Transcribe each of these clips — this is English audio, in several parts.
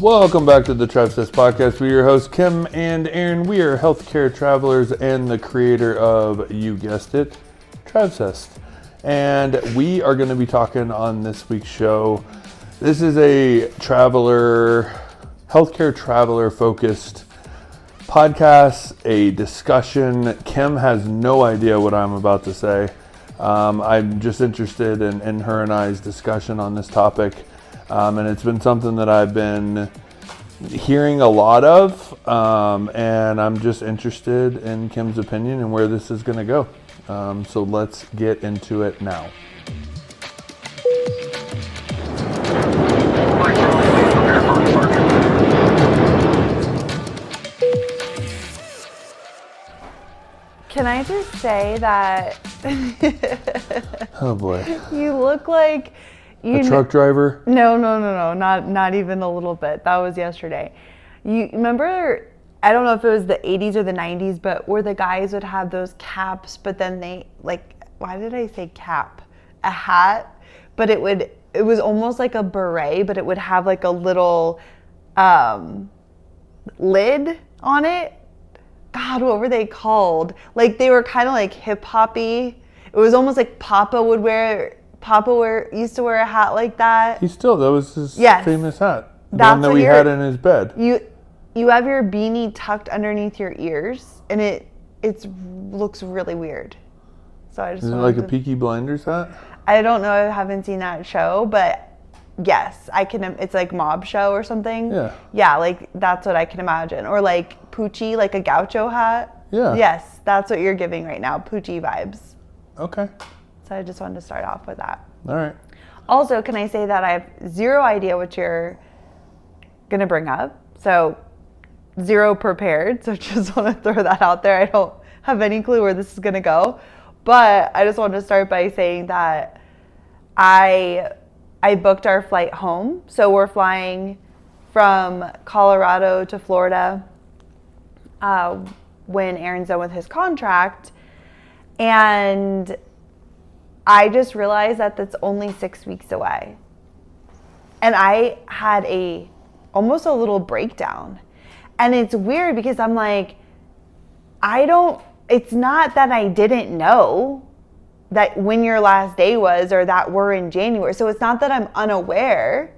Welcome back to the Travsessed podcast. We're your hosts, Kim and Erran. We are healthcare travelers and the creator of, you guessed it, Travsessed. And we are going to be talking on this week's show. This is a healthcare traveler focused podcast, a discussion. Kim has no idea what I'm about to say. I'm just interested in her and I's discussion on this topic. And it's been something that I've been hearing a lot of, and I'm just interested in Kim's opinion and where this is going to go. So let's get into it now. Can I just say that Oh boy. You look like a truck driver? No, not even a little bit. That was yesterday. You remember, I don't know if it was the 80s or the 90s, but where the guys would have those caps, but then they, like, why did I say cap? A hat, but it was almost like a beret, but it would have like a little lid on it. God, what were they called? Like, they were kind of like hip-hoppy. It was almost like Papa used to wear a hat like that. That was his famous hat. The one that we had in his bed. You have your beanie tucked underneath your ears, and it looks really weird. So I just Is it like a Peaky Blinders hat? I don't know. I haven't seen that show, but yes, I can. It's like Mob Show or something. Yeah. Yeah, like that's what I can imagine. Or like Poochie, like a gaucho hat. Yeah. Yes, that's what you're giving right now. Poochie vibes. Okay. So I just wanted to start off with that. All right. Also, can I say that I have zero idea what you're going to bring up? So, zero prepared. So, just want to throw that out there. I don't have any clue where this is going to go. But I just want to start by saying that I booked our flight home. So, we're flying from Colorado to Florida when Erran's done with his contract. And I just realized that that's only 6 weeks away. And I had almost a little breakdown. And it's weird because I'm like, it's not that I didn't know that when your last day was or that we're in January. So it's not that I'm unaware.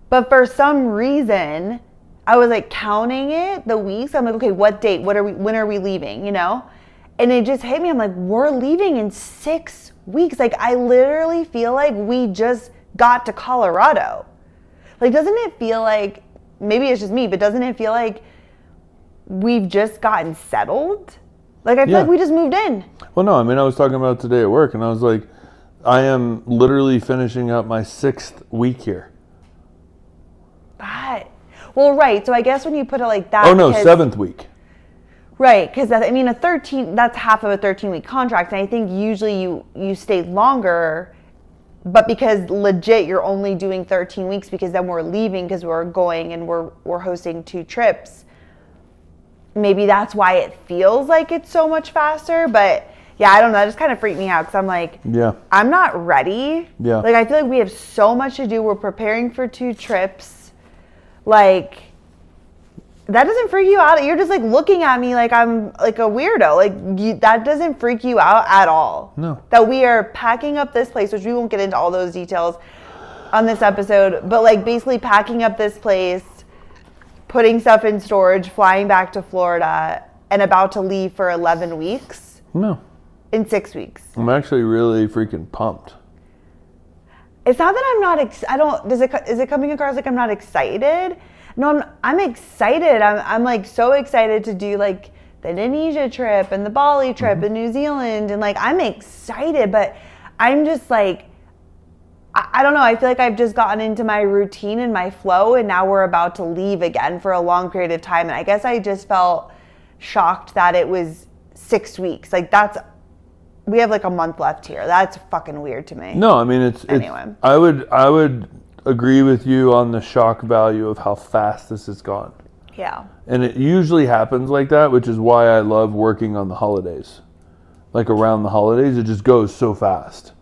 But for some reason, I was like counting the weeks. I'm like, okay, what date? When are we leaving? You know? And it just hit me. I'm like, we're leaving in 6 weeks. Like, I literally feel like we just got to Colorado. Like, doesn't it feel like, maybe it's just me, but doesn't it feel like we've just gotten settled? Like, I feel like we just moved in. Well, no, I mean, I was talking about today at work, and I was like, I am literally finishing up my 6th week here. Well, right. So I guess when you put it like that. Oh, no, 7th week. Right, because that's half of a 13-week contract, and I think usually you stay longer, but because legit you're only doing 13 weeks because then we're leaving because we're going and we're hosting 2 trips. Maybe that's why it feels like it's so much faster, but yeah, I don't know. That just kind of freaked me out because I'm like, I'm not ready. Yeah. Like, I feel like we have so much to do. We're preparing for 2 trips. Like, that doesn't freak you out? You're just like looking at me like I'm like a weirdo. Like, that doesn't freak you out at all? No. That we are packing up this place, which we won't get into all those details on this episode, but like basically packing up this place, putting stuff in storage, flying back to Florida, and about to leave for 11 weeks. No. In 6 weeks. I'm actually really freaking pumped. It's not that I'm not, is it coming across like I'm not excited? No, I'm excited. I'm like so excited to do like the Indonesia trip and the Bali trip and New Zealand. And like, I'm excited, but I'm just like, I don't know. I feel like I've just gotten into my routine and my flow, and now we're about to leave again for a long period of time. And I guess I just felt shocked that it was 6 weeks. Like, we have like a month left here. That's fucking weird to me. No, I mean, anyway. I would agree with you on the shock value of how fast this has gone. Yeah. And it usually happens like that, which is why I love working on the holidays. Like, around the holidays, it just goes so fast.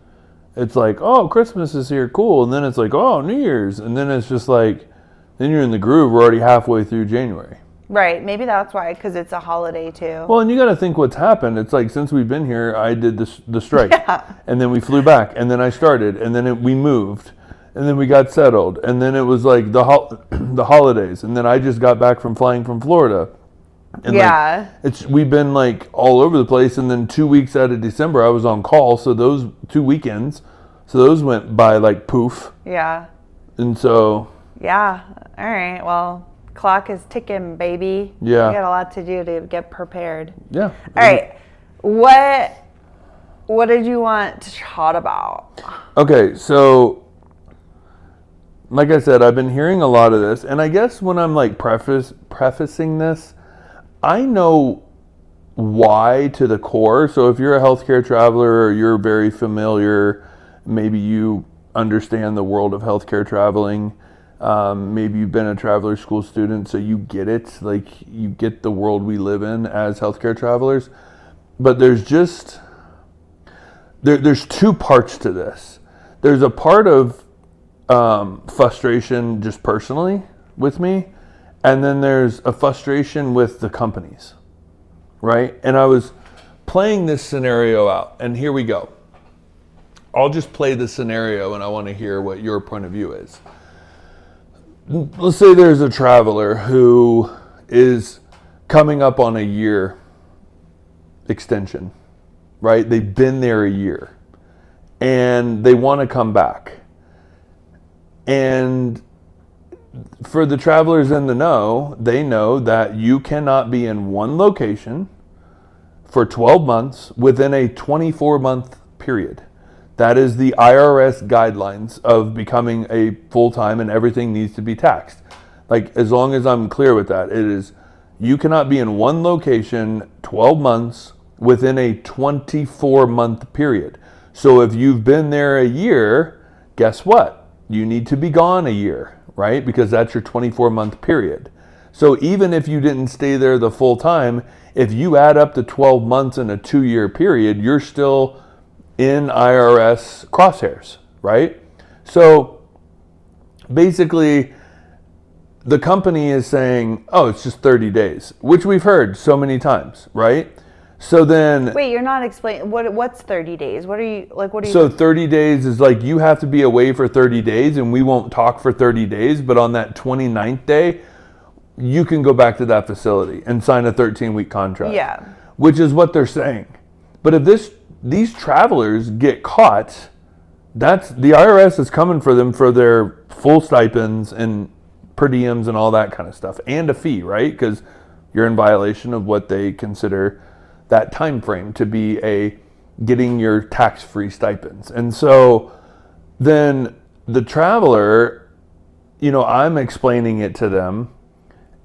It's like, oh, Christmas is here, cool. And then it's like, oh, New Year's. And then it's just like, Then you're in the groove. We're already halfway through January. Right. Maybe that's why, because it's a holiday too. Well, and you got to think what's happened. It's like since we've been here, I did the strike. Yeah. And then we flew back. And then I started. And then we moved. And then we got settled. And then it was like the holidays. And then I just got back from flying from Florida. And yeah. We've been like all over the place. And then 2 weeks out of December, I was on call. So those 2 weekends, those went by like poof. Yeah. And so. Yeah. All right. Well, clock is ticking, baby. Yeah. You got a lot to do to get prepared. Yeah. All right. What did you want to chat about? Okay, so like I said, I've been hearing a lot of this, and I guess when I'm like prefacing this, I know why to the core. So if you're a healthcare traveler or you're very familiar, maybe you understand the world of healthcare traveling. Maybe you've been a traveler school student, so you get it. Like you get the world we live in as healthcare travelers. But there's just there's two parts to this. There's a part of frustration just personally with me, and then there's a frustration with the companies, right? And I was playing this scenario out, and here we go. I'll just play the scenario, and I want to hear what your point of view is. Let's say there's a traveler who is coming up on a year extension, right? They've been there a year and they want to come back. And for the travelers in the know, they know that you cannot be in one location for 12 months within a 24-month period. That is the IRS guidelines of becoming a full-time, and everything needs to be taxed. Like, as long as I'm clear with that, it is, you cannot be in one location 12 months within a 24-month period. So if you've been there a year, guess what? You need to be gone a year, right? Because that's your 24-month period. So even if you didn't stay there the full time, if you add up the 12 months in a 2-year period, you're still in IRS crosshairs, right? So basically, the company is saying, oh, it's just 30 days, which we've heard so many times, right? So then... Wait, you're not explaining, what's 30 days? What are you... So 30 days is like, you have to be away for 30 days, and we won't talk for 30 days, but on that 29th day, you can go back to that facility and sign a 13-week contract. Yeah. Which is what they're saying. But if these travelers get caught, that's the IRS is coming for them for their full stipends and per diems and all that kind of stuff, and a fee, right? Because you're in violation of what they consider that time frame to be getting your tax-free stipends. And so then the traveler, I'm explaining it to them,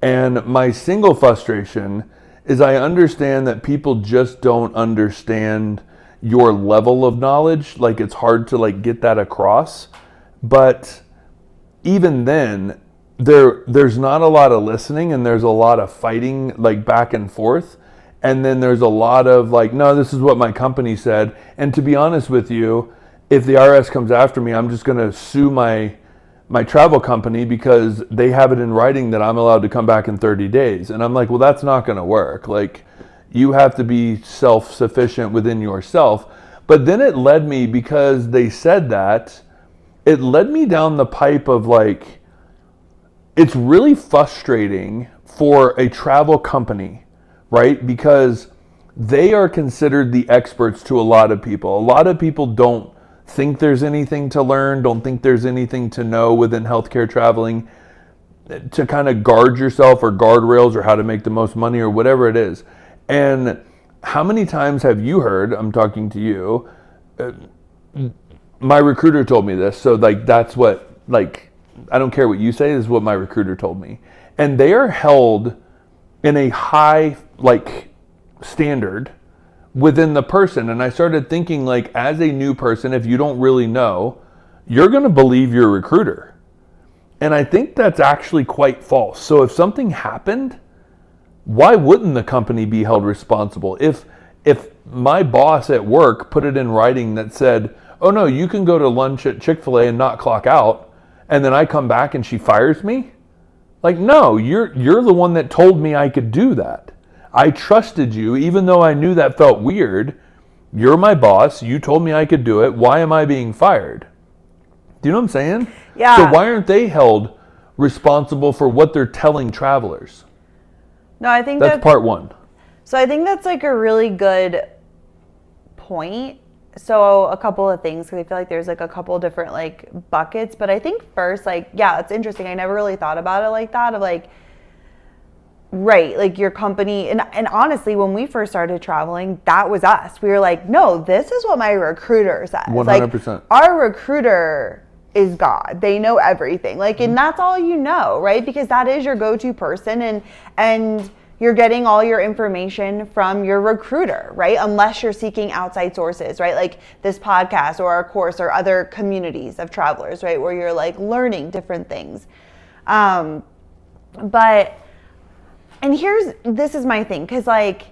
and my single frustration is I understand that people just don't understand your level of knowledge. Like, it's hard to like get that across. But even then, there's not a lot of listening, and there's a lot of fighting like back and forth. And then there's a lot of like, no, this is what my company said. And to be honest with you, if the IRS comes after me, I'm just going to sue my travel company because they have it in writing that I'm allowed to come back in 30 days. And I'm like, well, that's not going to work. Like, you have to be self-sufficient within yourself. But then it led me, because they said that, it led me down the pipe of like, it's really frustrating for a travel company, right? Because they are considered the experts to a lot of people. A lot of people don't think there's anything to learn, don't think there's anything to know within healthcare traveling to kind of guard yourself, or guardrails, or how to make the most money, or whatever it is. And how many times have you heard, I'm talking to you, my recruiter told me this, so like that's what, like, I don't care what you say, this is what my recruiter told me. And they are held in a high like standard within the person. And I started thinking, like, as a new person, if you don't really know, you're going to believe your recruiter. And I think that's actually quite false. So if something happened, why wouldn't the company be held responsible? If my boss at work put it in writing that said, oh no, you can go to lunch at Chick-fil-A and not clock out, and then I come back and she fires me, Like, no, you're the one that told me I could do that. I trusted you, even though I knew that felt weird. You're my boss. You told me I could do it. Why am I being fired? Do you know what I'm saying? Yeah. So why aren't they held responsible for what they're telling travelers? No, I think that's part one. So I think that's like a really good point. So a couple of things, because I feel like there's like a couple different like buckets. But I think first, like, yeah, it's interesting. I never really thought about it like that, of like, right, like your company. And honestly, when we first started traveling, that was us. We were like, no, this is what my recruiter says. 100%. Like, our recruiter is God. They know everything. Like, and that's all you know, right? Because that is your go-to person, and you're getting all your information from your recruiter, right? Unless you're seeking outside sources, right? Like this podcast or our course or other communities of travelers, right? Where you're like learning different things. But, and this is my thing, because like,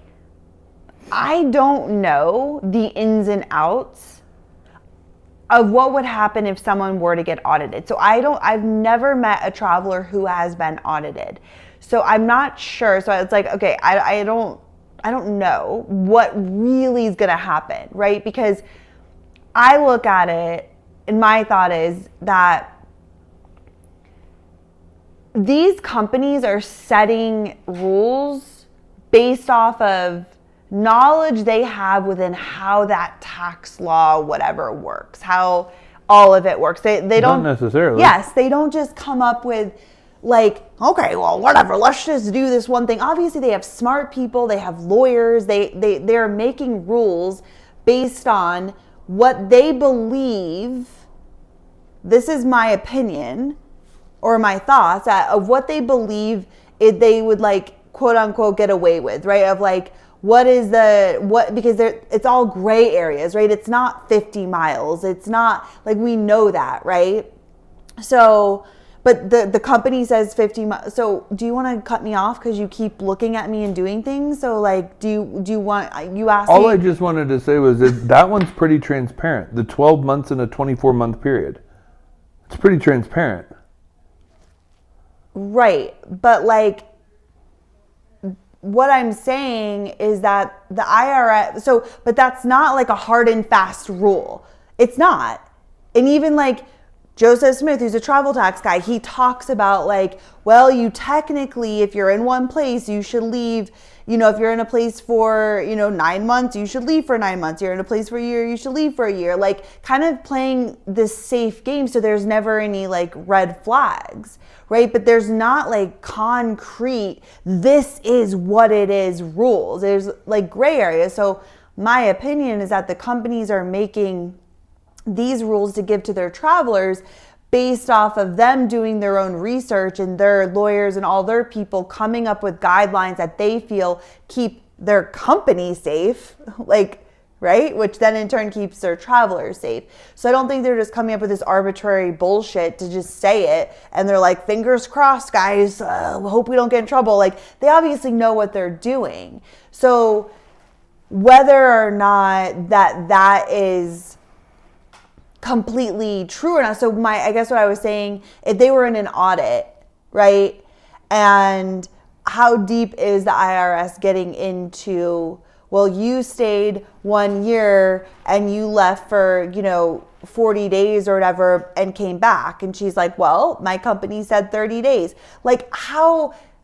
I don't know the ins and outs of what would happen if someone were to get audited. So I've never met a traveler who has been audited. So I'm not sure. So it's like, okay, I don't know what really is going to happen, right? Because I look at it, and my thought is that these companies are setting rules based off of knowledge they have within how that tax law, whatever, works, how all of it works. They don't Not necessarily. Yes, they don't just come up with like, okay, well, whatever, let's just do this one thing. Obviously, they have smart people, they have lawyers, they're making rules based on what they believe. This is my opinion or my thoughts of what they believe they would like, quote unquote, get away with, right? Of like, because it's all gray areas, right? It's not 50 miles. It's not like, we know that, right? So, but the company says 50 miles. So do you want to cut me off because you keep looking at me and doing things? So like, do you want, you asked All me. I just wanted to say was that one's pretty transparent. The 12 months in a 24-month period. It's pretty transparent. Right. But like, what I'm saying is that the IRS, but that's not like a hard and fast rule. It's not. And even like Joseph Smith, who's a travel tax guy, he talks about like, well, you technically, if you're in one place, you should leave. You know, if you're in a place for, 9 months, you should leave for 9 months. You're in a place for a year, you should leave for a year. Like, kind of playing this safe game so there's never any like red flags, right? But there's not like concrete, this is what it is rules. There's like gray areas. So my opinion is that the companies are making these rules to give to their travelers based off of them doing their own research and their lawyers and all their people coming up with guidelines that they feel keep their company safe, like, right? Which then in turn keeps their travelers safe. So I don't think they're just coming up with this arbitrary bullshit to just say it. And they're like, fingers crossed, guys, hope we don't get in trouble. Like, they obviously know what they're doing. So whether or not that is completely true or not. So I guess what I was saying, if they were in an audit, right? And how deep is the IRS getting into, well, you stayed 1 year and you left for, 40 days or whatever and came back. And she's like, well, my company said 30 days. Like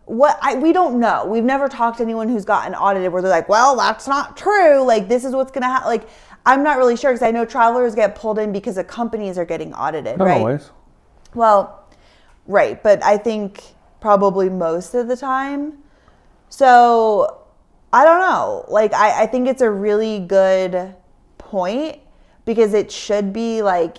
we don't know. We've never talked to anyone who's gotten audited where they're like, well, that's not true. Like, this is what's going to happen. Like, I'm not really sure, because I know travelers get pulled in because the companies are getting audited, Not right? always. Well, right. But I think probably most of the time. So I don't know. Like, I think it's a really good point, because it should be like,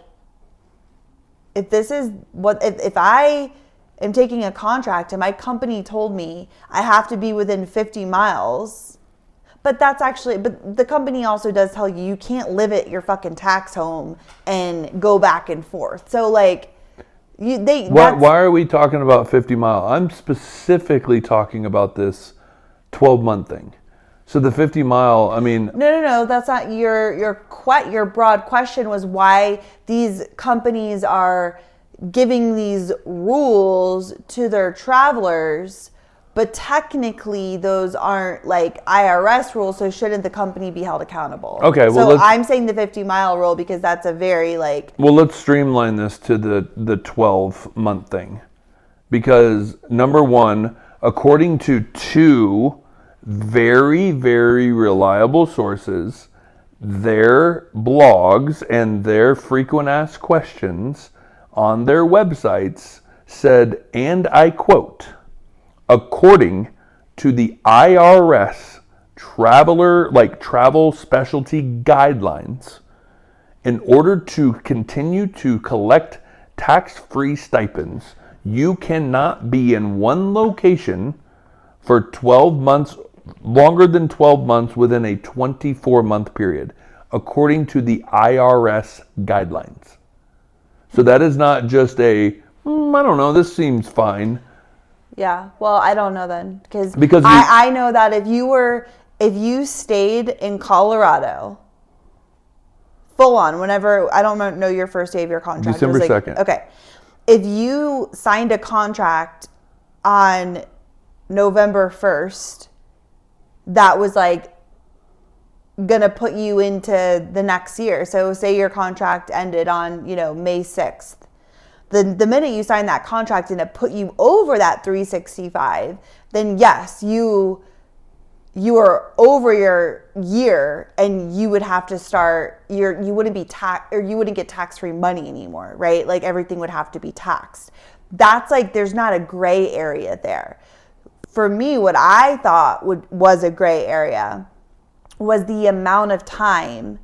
if I am taking a contract and my company told me I have to be within 50 miles, but the company also does tell you can't live at your fucking tax home and go back and forth. So like, why are we talking about 50 mile? I'm specifically talking about this 12-month thing. So the 50 mile, I mean... No, that's not your broad question was why these companies are, giving these rules to their travelers, but technically those aren't like IRS rules, so shouldn't the company be held accountable? Okay, well, so I'm saying the 50-mile rule because that's a very like... Well, let's streamline this to the 12-month thing. Because number one, according to two very, very reliable sources, their blogs and their frequent asked questions on their websites said, and I quote, according to the IRS travel specialty guidelines, in order to continue to collect tax-free stipends, you cannot be in one location for 12 months, longer than 12 months within a 24-month period, according to the IRS guidelines. So that is not just I don't know, this seems fine. Yeah, well, I don't know then. Because I know that if you stayed in Colorado, full on, whenever, I don't know your first day of your contract. December 2nd. Okay. If you signed a contract on November 1st, that was like going to put you into the next year. So say your contract ended on, May 6th. The minute you sign that contract and it put you over that 365, then yes, you are over your year and you would have to start you wouldn't be you wouldn't get tax-free money anymore, right? Like everything would have to be taxed. That's like, there's not a gray area there. For me, what I thought was a gray area was the amount of time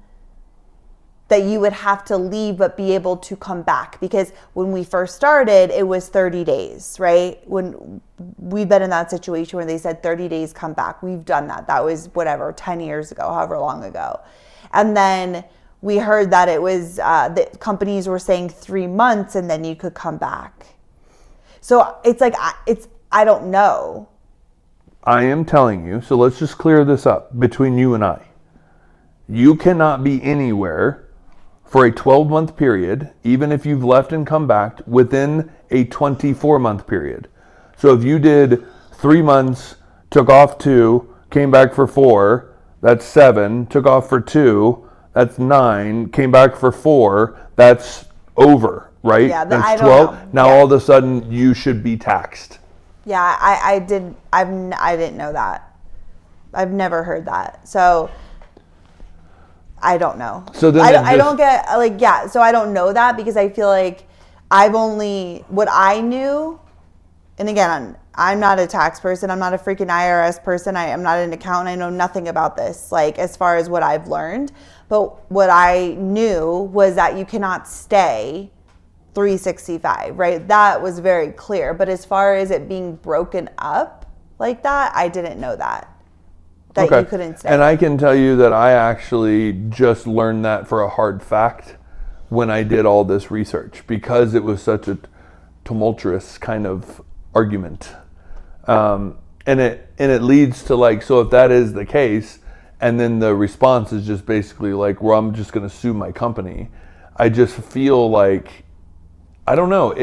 that you would have to leave but be able to come back. Because when we first started, it was 30 days, right? When we've been in that situation where they said 30 days, come back. We've done that. That was 10 years ago, however long ago. And then we heard that it was, that companies were saying 3 months and then you could come back. So it's like, I don't know. I am telling you, so let's just clear this up between you and I. You cannot be anywhere for a 12-month period, even if you've left and come back, within a 24-month period. So if you did 3 months, took off 2, came back for 4, that's 7, took off for 2, that's 9, came back for 4, that's over, right? Yeah, that's 12. Now all of a sudden you should be taxed. Yeah, I didn't know that. I've never heard that. So I don't know. So then I don't get so I don't know that because I feel like what I knew, and again, I'm not a tax person. I'm not a freaking IRS person. I'm not an accountant. I know nothing about this, like as far as what I've learned. But what I knew was that you cannot stay 365, right? That was very clear. But as far as it being broken up like that, I didn't know that you couldn't stay. And I can tell you that I actually just learned that for a hard fact when I did all this research, because it was such a tumultuous kind of argument. And it leads to so if that is the case, and then the response is just basically well, I'm just going to sue my company. I just feel like, I don't know,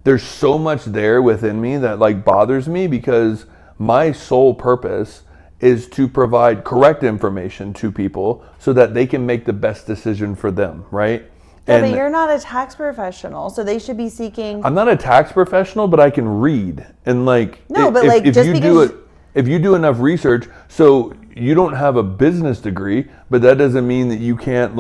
there's so much there within me that bothers me, because my sole purpose is to provide correct information to people so that they can make the best decision for them, right? Yeah, but you're not a tax professional, so they should be seeking... I'm not a tax professional, but I can read. And No, but if you do enough research, so you don't have a business degree, but that doesn't mean that you can't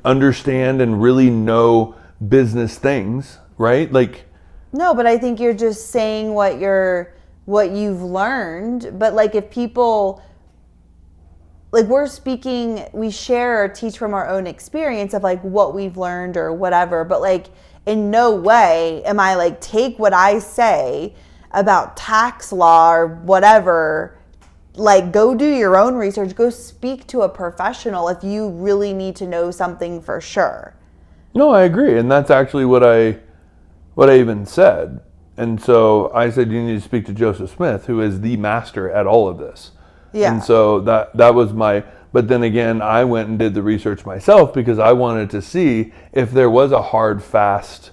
understand and really know business things, right? No, but I think you're just saying what you've learned. But if people, we share or teach from our own experience of what we've learned or whatever. But in no way am I take what I say about tax law or whatever. Go do your own research. Go speak to a professional if you really need to know something for sure. No, I agree. And that's actually what I even said. And so I said, you need to speak to Joseph Smith, who is the master at all of this. Yeah. And so that was my But then again, I went and did the research myself because I wanted to see if there was a hard, fast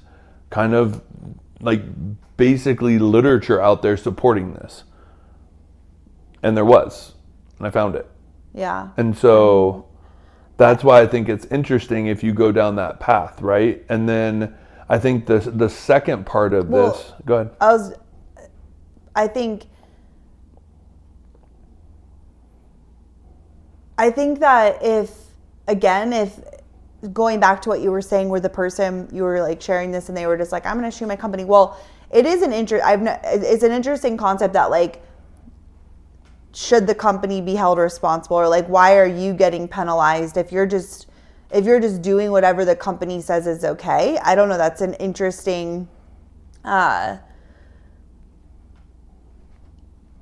kind of like basically literature out there supporting this. And there was. And I found it. Yeah. And so that's why I think it's interesting if you go down that path, right? And then I think the second part of this, go ahead. I think that if going back to what you were saying, where the person you were like sharing this and they were just like, I'm going to shoot my company. Well, it's an interesting concept that like, should the company be held responsible, or like, why are you getting penalized if you're just doing whatever the company says is okay? I don't know. That's an interesting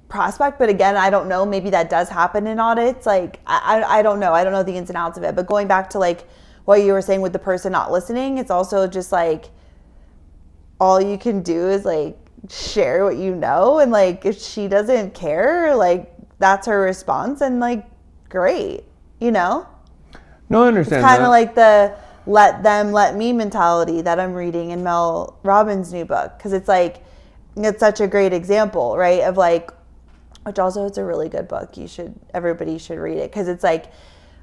prospect, but again, I don't know, maybe that does happen in audits. Like I don't know the ins and outs of it. But going back to like what you were saying with the person not listening, it's also just like all you can do is like share what you know, and like if she doesn't care, like that's her response, and like great, you know. No, I understand. It's kind of like the let them let me mentality that I'm reading in Mel Robbins' new book, because it's like it's such a great example, right, of like, which also it's a really good book. Everybody should read it, because it's like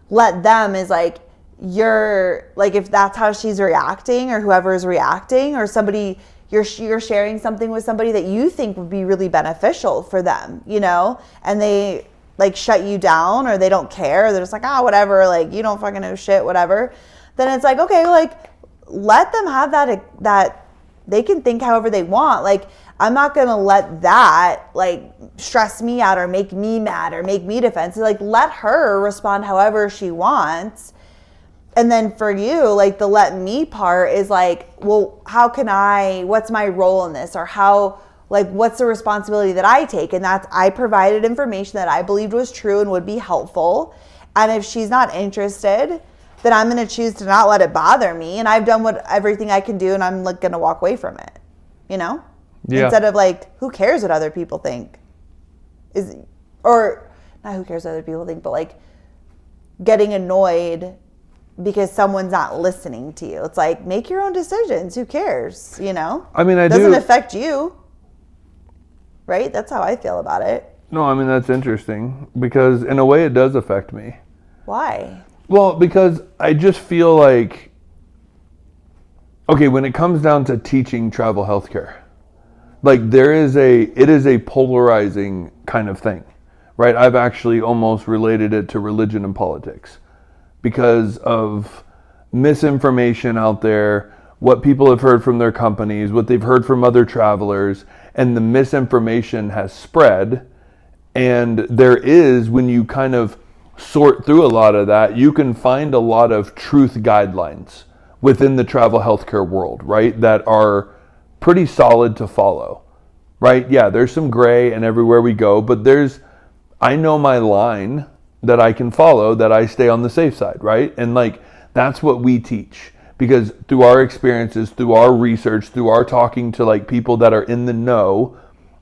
let them is like you're like, if that's how she's reacting or whoever's reacting, or somebody you're sharing something with somebody that you think would be really beneficial for them, you know, and they like shut you down, or they don't care, or they're just like, whatever, like you don't fucking know shit, whatever. Then it's like, okay, like let them have that they can think however they want. Like I'm not going to let that like stress me out or make me mad or make me defensive. Like let her respond however she wants. And then for you, like the let me part is like, well, what's my role in this? Or what's the responsibility that I take? And that's, I provided information that I believed was true and would be helpful. And if she's not interested, then I'm going to choose to not let it bother me. And I've done everything I can do, and I'm like going to walk away from it, you know? Yeah. Instead of like, who cares what other people think? Or not who cares what other people think, but like getting annoyed because someone's not listening to you. It's like, make your own decisions. Who cares? You know? I mean, it doesn't affect you. Right? That's how I feel about it. No, I mean, that's interesting, because in a way it does affect me. Why? Well, because I just feel like, okay, when it comes down to teaching travel healthcare, like it is a polarizing kind of thing, right? I've actually almost related it to religion and politics, because of misinformation out there, what people have heard from their companies, what they've heard from other travelers, and the misinformation has spread. And there is, when you kind of sort through a lot of that, you can find a lot of truth guidelines within the travel healthcare world, right, that are pretty solid to follow, right? Yeah, there's some gray and everywhere we go, but I know my line that I can follow, that I stay on the safe side, right? And like, that's what we teach, because through our experiences, through our research, through our talking to like people that are in the know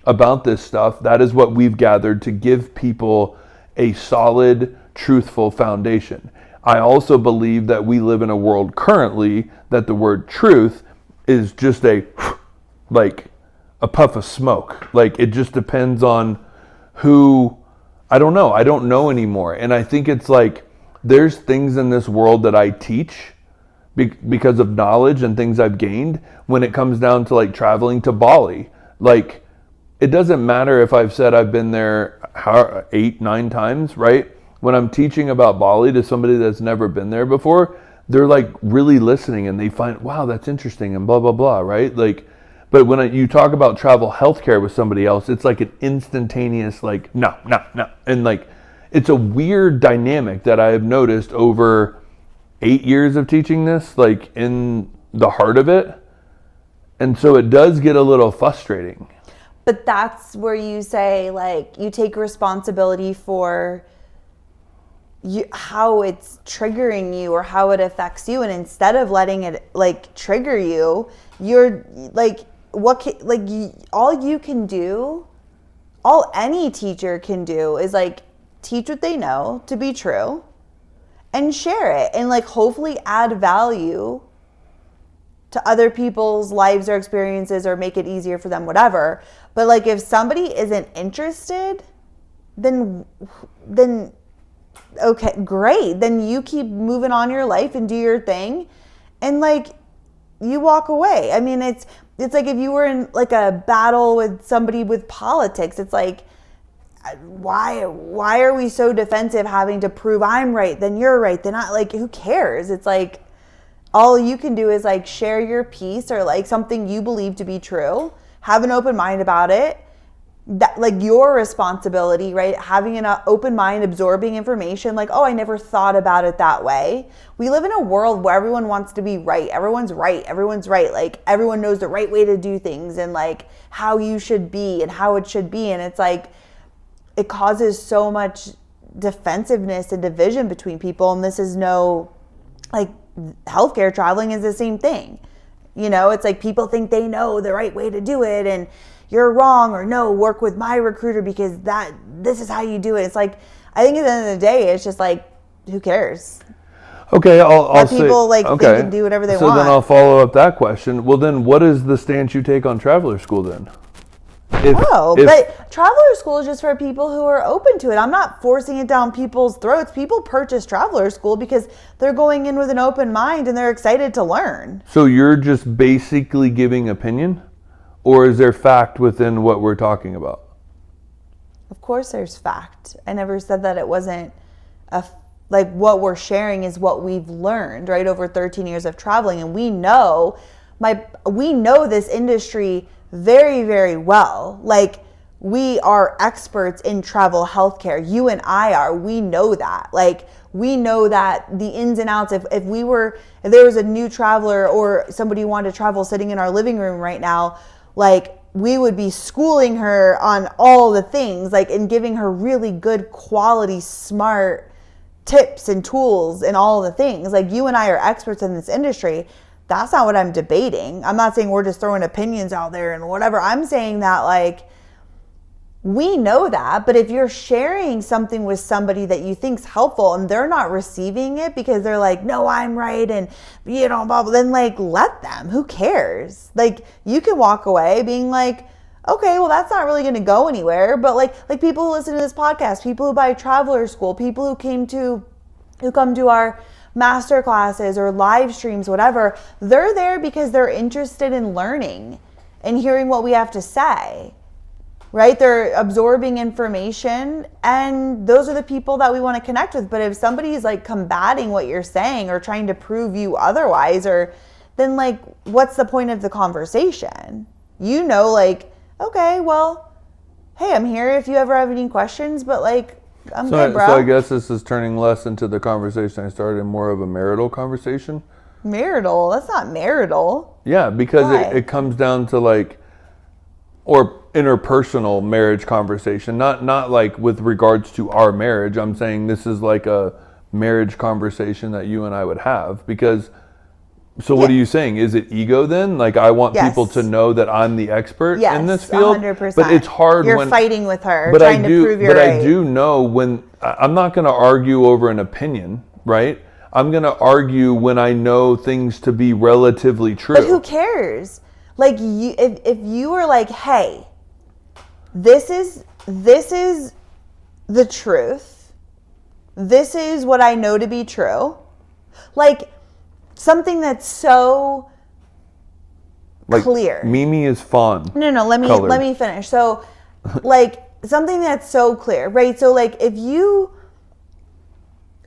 about this stuff, that is what we've gathered to give people a solid, truthful foundation. I also believe that we live in a world currently that the word truth is just like a puff of smoke. Like it just depends on who, I don't know anymore. And I think it's like, there's things in this world that I teach because of knowledge and things I've gained when it comes down to like traveling to Bali. Like, it doesn't matter if I've said I've been there 8-9 times, right? When I'm teaching about Bali to somebody that's never been there before, they're like really listening, and they find, wow, that's interesting, and blah, blah, blah, right? Like, but when you talk about travel healthcare with somebody else, it's like an instantaneous, like, no. And like, it's a weird dynamic that I have noticed over 8 years of teaching this, like in the heart of it. And so it does get a little frustrating. But that's where you say, like, you take responsibility for how it's triggering you or how it affects you. And instead of letting it like trigger you, you're like, all you can do, all any teacher can do is like teach what they know to be true, and share it and like hopefully add value to other people's lives or experiences or make it easier for them, whatever. But like if somebody isn't interested, then okay, great. Then you keep moving on your life and do your thing and like you walk away. I mean, it's like if you were in like a battle with somebody with politics, it's like why are we so defensive having to prove I'm right, then you're right, then I, like who cares? It's like all you can do is like share your piece or like something you believe to be true, have an open mind about it. That like your responsibility, right? Having an open mind, absorbing information, like, oh, I never thought about it that way. We live in a world where everyone wants to be right. Everyone's right. Like everyone knows the right way to do things and like how you should be and how it should be. And it's like, it causes so much defensiveness and division between people. And this is no, like healthcare traveling is the same thing. You know, it's like people think they know the right way to do it and you're wrong, or no, work with my recruiter because this is how you do it. It's like, I think at the end of the day, it's just like, who cares? Okay, I'll say, people like okay. They can do whatever they want. So then I'll follow up that question. Well, then what is the stance you take on traveler school then? But traveler school is just for people who are open to it. I'm not forcing it down people's throats. People purchase traveler school because they're going in with an open mind and they're excited to learn. So you're just basically giving opinion? Or is there fact within what we're talking about? Of course there's fact. I never said that it wasn't like what we're sharing is what we've learned, right? Over 13 years of traveling. And we know this industry very, very well. Like we are experts in travel healthcare. You and I are. We know that. Like we know that the ins and outs. If there was a new traveler or somebody who wanted to travel sitting in our living room right now, like we would be schooling her on all the things, like and giving her really good quality, smart tips and tools and all the things. Like you and I are experts in this industry. That's not what I'm debating. I'm not saying we're just throwing opinions out there and whatever. I'm saying that like we know that, but if you're sharing something with somebody that you think's helpful and they're not receiving it because they're like, no, I'm right, and you know, blah, blah, then like let them. Who cares? Like you can walk away being like, okay, well that's not really going to go anywhere. But like people who listen to this podcast, people who buy traveler school, people who come to our master classes or live streams, whatever, they're there because they're interested in learning and hearing what we have to say. Right? They're absorbing information and those are the people that we want to connect with. But if somebody's like combating what you're saying or trying to prove you otherwise, then like, what's the point of the conversation? You know, like, okay, well, hey, I'm here if you ever have any questions, but like, I'm good, bro. So I guess this is turning less into the conversation I started, more of a marital conversation. Marital? That's not marital. Yeah, because it comes down to like, or interpersonal marriage conversation, not like with regards to our marriage. I'm saying this is like a marriage conversation that you and I would have because, so what are you saying? Is it ego then? Like I want people to know that I'm the expert in this field? 100%. But it's hard You're when fighting with her, trying to prove you're right. But I do know when, I'm not going to argue over an opinion, right? I'm going to argue when I know things to be relatively true. But who cares? Like if you were like, hey, this is the truth. This is what I know to be true. Like something that's so like clear. Mimi is fawn. No, let me finish. So like something that's so clear, right? So like if you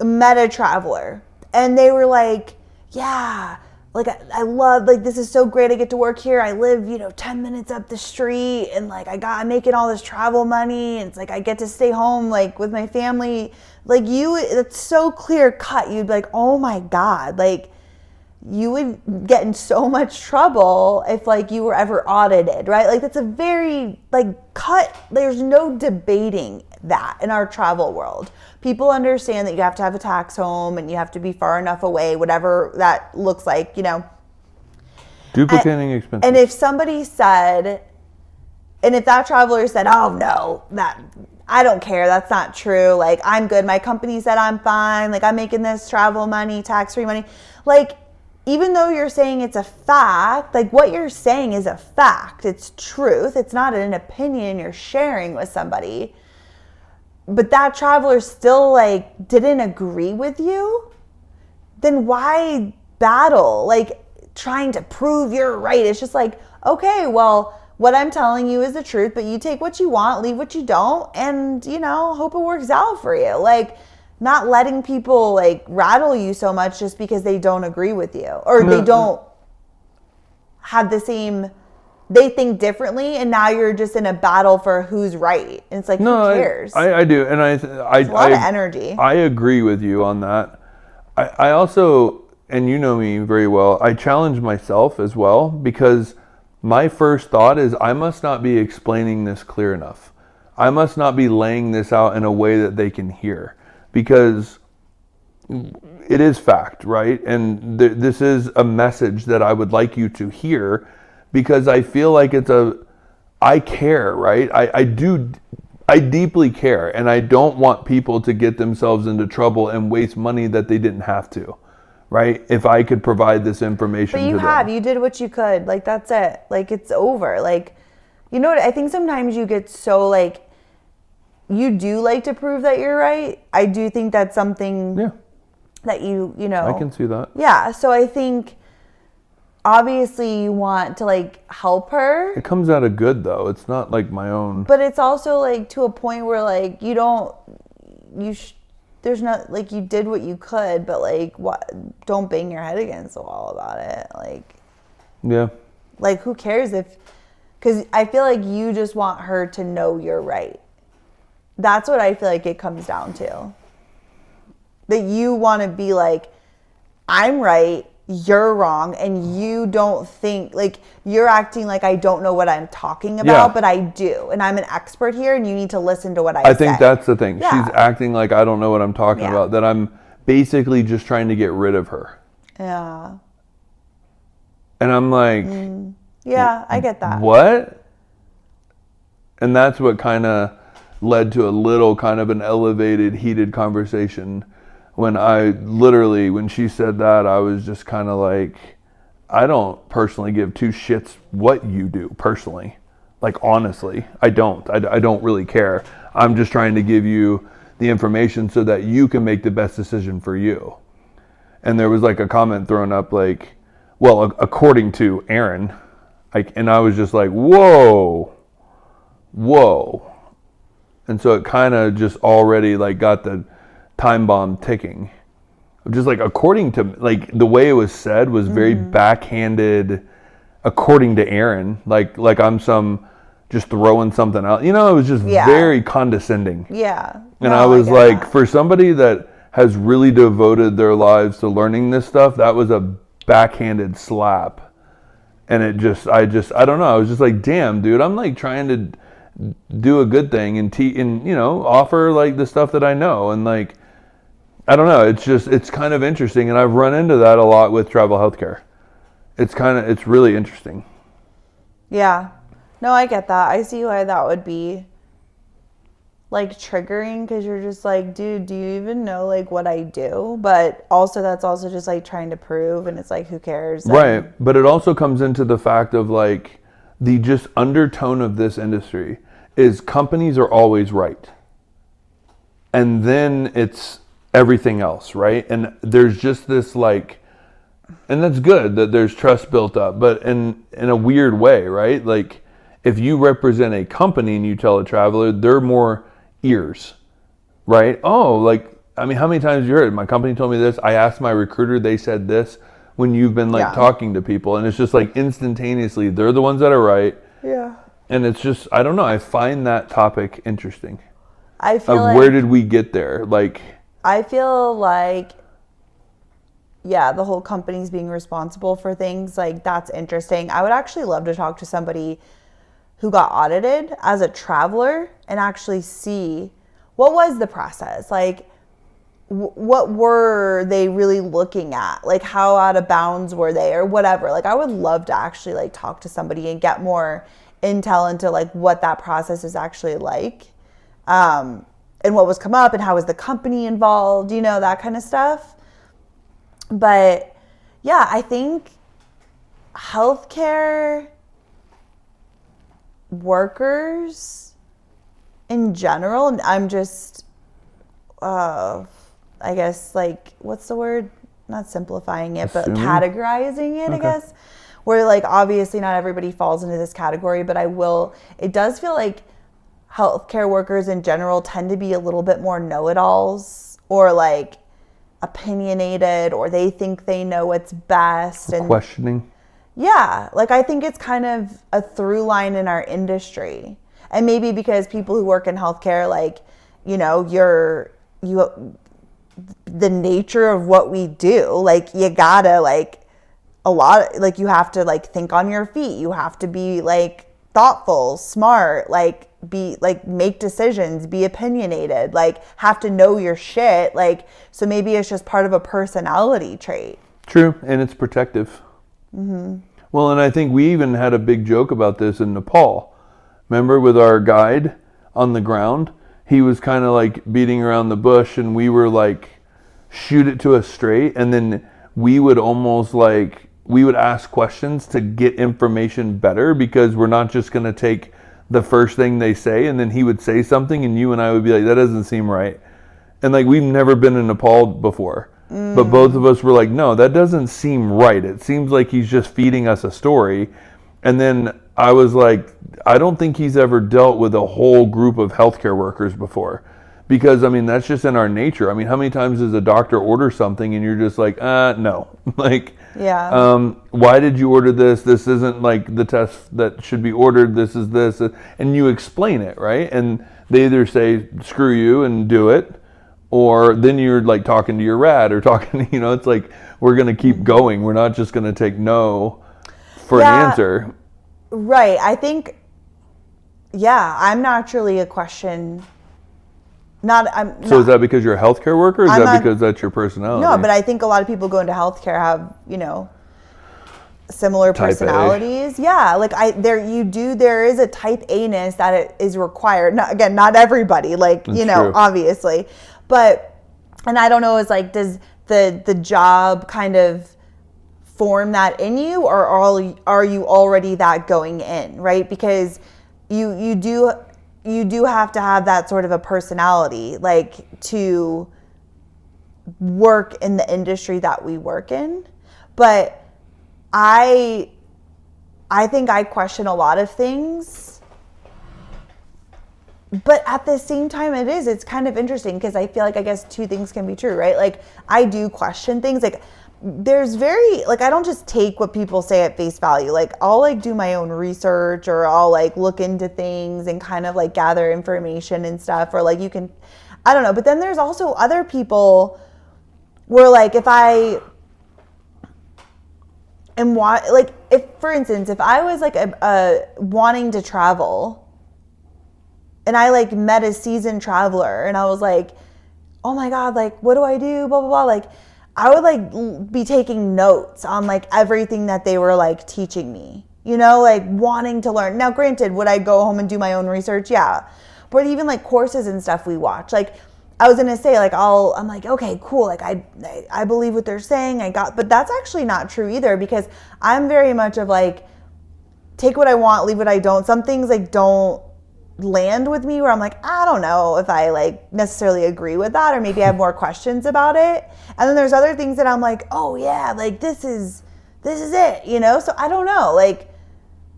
met a traveler and they were like, yeah, like I love, like this is so great, I get to work here, I live 10 minutes up the street and like I'm making all this travel money and it's like I get to stay home like with my family. Like it's so clear cut. You'd be like, oh my God, like you would get in so much trouble if like you were ever audited, right? Like that's a very like cut, there's no debating that in our travel world. People understand that you have to have a tax home and you have to be far enough away, whatever that looks like, Duplicating expenses. And if somebody said, And if that traveler said, oh no, I don't care, that's not true, like I'm good, my company said I'm fine, like I'm making this travel money, tax-free money, like even though you're saying it's a fact, like what you're saying is a fact, it's truth, it's not an opinion you're sharing with somebody, but that traveler still like didn't agree with you, then why battle like trying to prove you're right? It's just like, okay, well, what I'm telling you is the truth, but you take what you want, leave what you don't, and, you know, hope it works out for you. Like, not letting people, like, rattle you so much just because they don't agree with you. Or they don't have the same, they think differently, and now you're just in a battle for who's right. And it's like, who cares? I do, and it's a lot of energy. I agree with you on that. I also, and you know me very well, I challenge myself as well, because my first thought is I must not be explaining this clear enough. I must not be laying this out in a way that they can hear, because it is fact, right? And this is a message that I would like you to hear, because I feel like I care, right? I deeply care, and I don't want people to get themselves into trouble and waste money that they didn't have to. Right? If I could provide this information to them. But you did what you could. Like, that's it. Like, it's over. Like, you know what? I think sometimes you get so, like, you do like to prove that you're right. I do think that's something that you know. I can see that. Yeah. So I think, obviously, you want to, like, help her. It comes out of good, though. It's not, like, my own. But it's also, like, to a point where, like, there's not, like, you did what you could, but, like, what? Don't bang your head against the wall about it. Like, yeah. Like, who cares because I feel like you just want her to know you're right. That's what I feel like it comes down to. That you want to be like, I'm right, you're wrong, and you don't think, like, you're acting like I don't know what I'm talking about, but I do, and I'm an expert here, and you need to listen to what I say. I think that's the thing. Yeah. She's acting like I don't know what I'm talking about, that I'm basically just trying to get rid of her. Yeah. And I'm like... Yeah, I get that. What? And that's what kind of led to a little kind of an elevated, heated conversation. When she said that, I was just kind of like, I don't personally give two shits what you do personally. Like, honestly, I don't. I don't really care. I'm just trying to give you the information so that you can make the best decision for you. And there was like a comment thrown up like, well, according to Erran, and I was just like, whoa. And so it kind of just already like got the time bomb ticking. Just like, according to, like, the way it was said was very backhanded, according to Erran. Like I'm just throwing something out. You know, it was just very condescending. Yeah. And I was like, for somebody that has really devoted their lives to learning this stuff, that was a backhanded slap. And I don't know. I was just like, damn, dude, I'm like trying to do a good thing and you know, offer like the stuff that I know. And like, I don't know. It's kind of interesting. And I've run into that a lot with travel healthcare. It's really interesting. Yeah. No, I get that. I see why that would be like triggering, because you're just like, dude, do you even know like what I do? But also that's also just like trying to prove, and it's like, who cares? Right. But it also comes into the fact of like the just undertone of this industry is companies are always right. And then it's everything else, right? And there's just this like, and that's good that there's trust built up, but in a weird way, right? Like, if you represent a company and you tell a traveler, they're more ears, right? Oh, like, I mean, how many times have you heard, my company told me this, I asked my recruiter, they said this, when you've been like talking to people, and it's just like instantaneously, they're the ones that are right. Yeah. And it's just, I don't know, I find that topic interesting. I feel like, where did we get there? Like, I feel like, yeah, the whole company's being responsible for things, like, that's interesting. I would actually love to talk to somebody who got audited as a traveler and actually see what was the process, like what were they really looking at, like how out of bounds were they or whatever. Like, I would love to actually like talk to somebody and get more intel into like what that process is actually like, and what was come up and how was the company involved, that kind of stuff. But yeah, I think healthcare workers in general, I'm just, I guess, like, what's the word? Not simplifying it, but categorizing it, okay. I guess. Where, like, obviously not everybody falls into this category, but it does feel like healthcare workers in general tend to be a little bit more know-it-alls, or, like, opinionated, or they think they know what's best. And questioning. Yeah. Like, I think it's kind of a through line in our industry. And maybe because people who work in healthcare, like, the nature of what we do, like, you gotta, like, you have to, like, think on your feet. You have to be, like, thoughtful, smart, like, make decisions, be opinionated, like, have to know your shit. Like, so maybe it's just part of a personality trait. True. And it's protective. Mm-hmm. Well, and I think we even had a big joke about this in Nepal. Remember, with our guide on the ground? He was kind of like beating around the bush, and we were like, shoot it to us straight. And then we would almost like, we would ask questions to get information better, because we're not just going to take the first thing they say. And then he would say something and you and I would be like, that doesn't seem right. And like, we've never been in Nepal before, but both of us were like, no, that doesn't seem right. It seems like he's just feeding us a story. And then I was like, I don't think he's ever dealt with a whole group of healthcare workers before, because I mean, that's just in our nature. I mean, how many times does a doctor order something and you're just like, no, like, yeah. Why did you order this? This isn't like the test that should be ordered. This is this, and you explain it, right? And they either say, screw you and do it, or then you're like talking to your rat or talking to, it's like, we're going to keep going. We're not just going to take no for an answer. Right. I think, I'm naturally a question. So is that because you're a healthcare worker, or is that because that's your personality? No, but I think a lot of people go into healthcare have, similar personalities. Yeah, like there is a type A-ness that is required. Not everybody, like, that's true. Obviously. But, and I don't know, is like, does the job kind of form that in you, or are you already that going in, right? Because you do have to have that sort of a personality, like, to work in the industry that we work in. But I think I question a lot of things. But at the same time, it's kind of interesting, because I feel like, I guess, two things can be true, right? Like, I do question things. Like, I don't just take what people say at face value. Like, I'll like do my own research, or I'll like look into things and kind of like gather information and stuff, or like I don't know. But then there's also other people where, like, if I am for instance, if I was like wanting to travel, and I like met a seasoned traveler, and I was like, oh my God, like, what do I do? Blah, blah, blah. Like, I would like be taking notes on like everything that they were like teaching me, like wanting to learn. Now, granted, would I go home and do my own research? Yeah. But even like courses and stuff we watch, like, I was going to say, like, I'm like, okay, cool. Like, I believe what they're saying. But that's actually not true either, because I'm very much of like, take what I want, leave what I don't. Some things like don't land with me, where I'm like, I don't know if I like necessarily agree with that, or maybe I have more questions about it. And then there's other things that I'm like, oh yeah, like this is it, so I don't know. Like,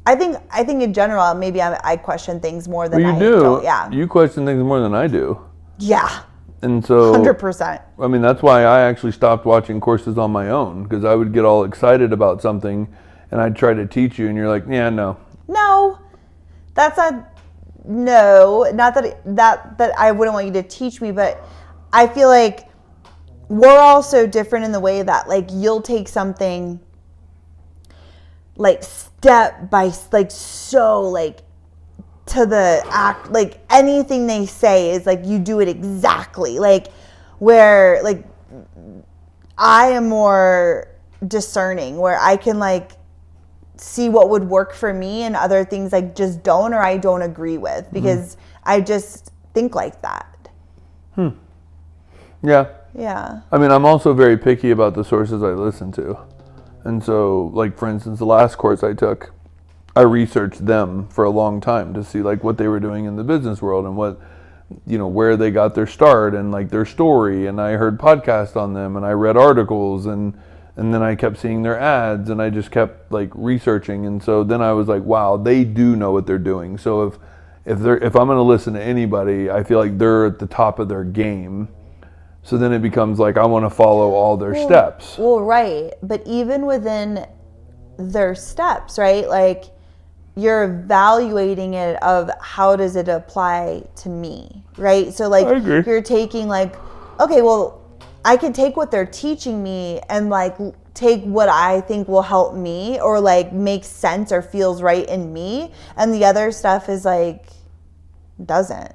I think in general, maybe I question things more than I do. Yeah. You question things more than I do. Yeah. And so 100%. I mean, that's why I actually stopped watching courses on my own, because I would get all excited about something and I'd try to teach you and you're like, yeah, no. No. That's not that I wouldn't want you to teach me, but I feel like we're all so different in the way that, like, you'll take something like step by, like, so like to the act, like anything they say is like you do it exactly, like, where like I am more discerning, where I can like see what would work for me, and other things I just don't, or I don't agree with, because I just think like that. Yeah. Yeah. I mean, I'm also very picky about the sources I listen to. And so, like, for instance, the last course I took, I researched them for a long time to see, like, what they were doing in the business world and what, you know, where they got their start and, like, their story. And I heard podcasts on them, and I read articles, and then I kept seeing their ads, and I just kept, like, researching. And so then I was like, wow, they do know what they're doing. So if I'm going to listen to anybody, I feel like they're at the top of their game. So then it becomes like, I want to follow all their steps. Well, right. But even within their steps, right? Like, you're evaluating it of how does it apply to me, right? So, like, you're taking, like, okay, well, I can take what they're teaching me and, like, take what I think will help me or, like, makes sense or feels right in me. And the other stuff is, like, doesn't.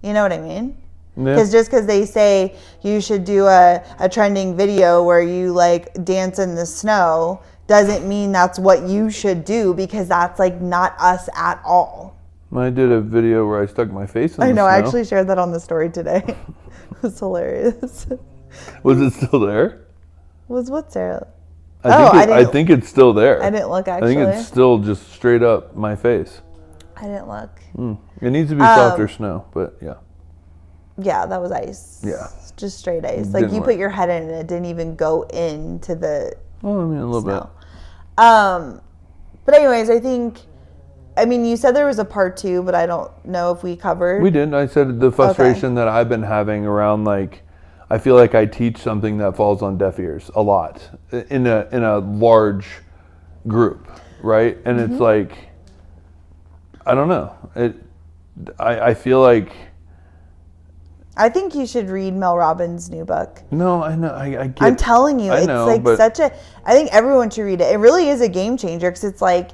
You know what I mean? Because just because they say you should do a trending video where you, like, dance in the snow doesn't mean that's what you should do, because that's, like, not us at all. I did a video where I stuck my face in the snow. I know, I actually shared that on the story today. It was hilarious. Was it still there? Was what, Sarah? I think it's still there. I didn't look, actually. I think it's still just straight up my face. I didn't look. It needs to be softer snow, but yeah. Yeah, that was ice. Yeah. Just straight ice. Like, you put your head in and it didn't even go into the Well, I mean, a little bit. But anyways, I mean, you said there was a part 2, but I don't know if we covered. We did. I said the frustration that I've been having around, like, I feel like I teach something that falls on deaf ears a lot in a large group, right? And it's like, I don't know. I feel like, I think you should read Mel Robbins' new book. No, I know. I get. I'm telling you, it's like such a. I think everyone should read it. It really is a game changer, because it's like,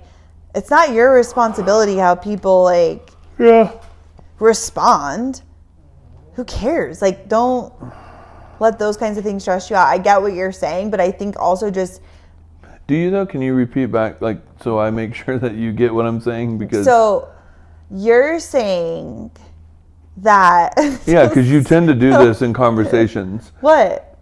it's not your responsibility how people, like, respond. Who cares? Like, don't let those kinds of things stress you out. I get what you're saying, but I think also just. Do you though? Can you repeat back, like, so I make sure that you get what I'm saying? Because. So, you're saying that. Yeah, because you tend to do this in conversations. What?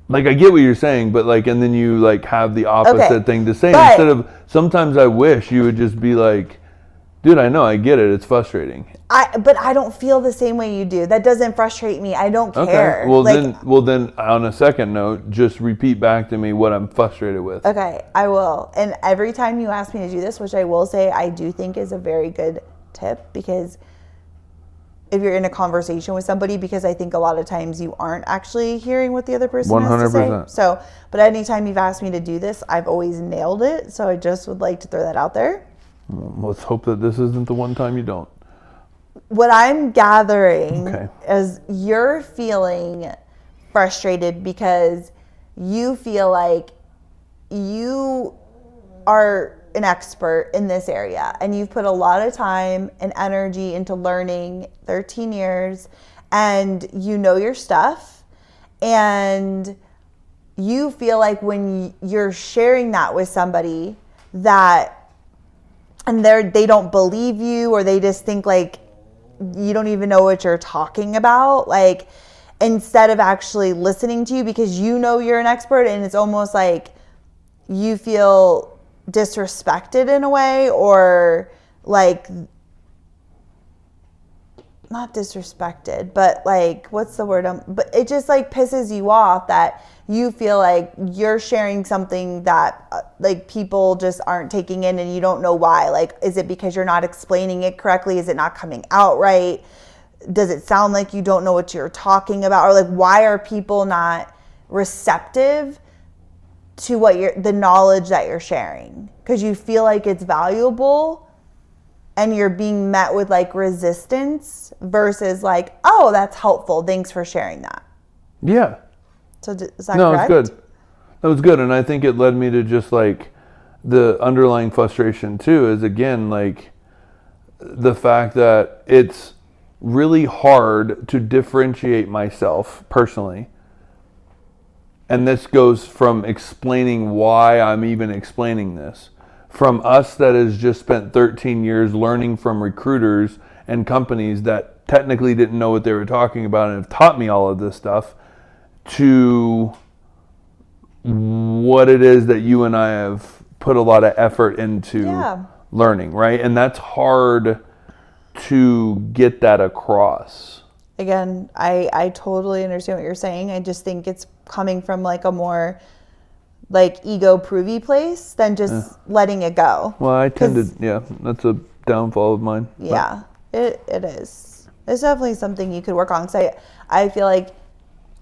Like, I get what you're saying, but, like, and then you, like, have the opposite thing to say. Instead of, sometimes I wish you would just be like, dude, I know, I get it, it's frustrating. But I don't feel the same way you do. That doesn't frustrate me. I don't care. Okay. Well, then, on a second note, just repeat back to me what I'm frustrated with. Okay, I will. And every time you ask me to do this, which I will say I do think is a very good tip, because if you're in a conversation with somebody, because I think a lot of times you aren't actually hearing what the other person has to say. 100%. So, but anytime you've asked me to do this, I've always nailed it. So I just would like to throw that out there. Let's hope that this isn't the one time you don't. What I'm gathering is you're feeling frustrated because you feel like you are an expert in this area and you've put a lot of time and energy into learning 13 years and you know your stuff, and you feel like when you're sharing that with somebody that and they don't believe you, or they just think like you don't even know what you're talking about, like, instead of actually listening to you because you know you're an expert, and it's almost like you feel disrespected in a way, or like not disrespected, but like, what's the word? But it just like pisses you off that you feel like you're sharing something that like people just aren't taking in, and you don't know why. Like, is it because you're not explaining it correctly? Is it not coming out right? Does it sound like you don't know what you're talking about? Or like, why are people not receptive to what the knowledge that you're sharing? Because you feel like it's valuable and you're being met with like resistance versus like, oh, that's helpful, thanks for sharing that. Yeah. So is that correct? No, it's good. That was good. And I think it led me to just like the underlying frustration too is, again, like the fact that it's really hard to differentiate myself personally. And this goes from explaining why I'm even explaining this. from us that has just spent 13 years learning from recruiters and companies that technically didn't know what they were talking about and have taught me all of this stuff, to what it is that you and I have put a lot of effort into learning, right? And that's hard to get that across. Again, I totally understand what you're saying. I just think it's coming from like a more like ego provey place than just letting it go. Well, I tend to, that's a downfall of mine. Yeah, it is. It's definitely something you could work on. So I feel like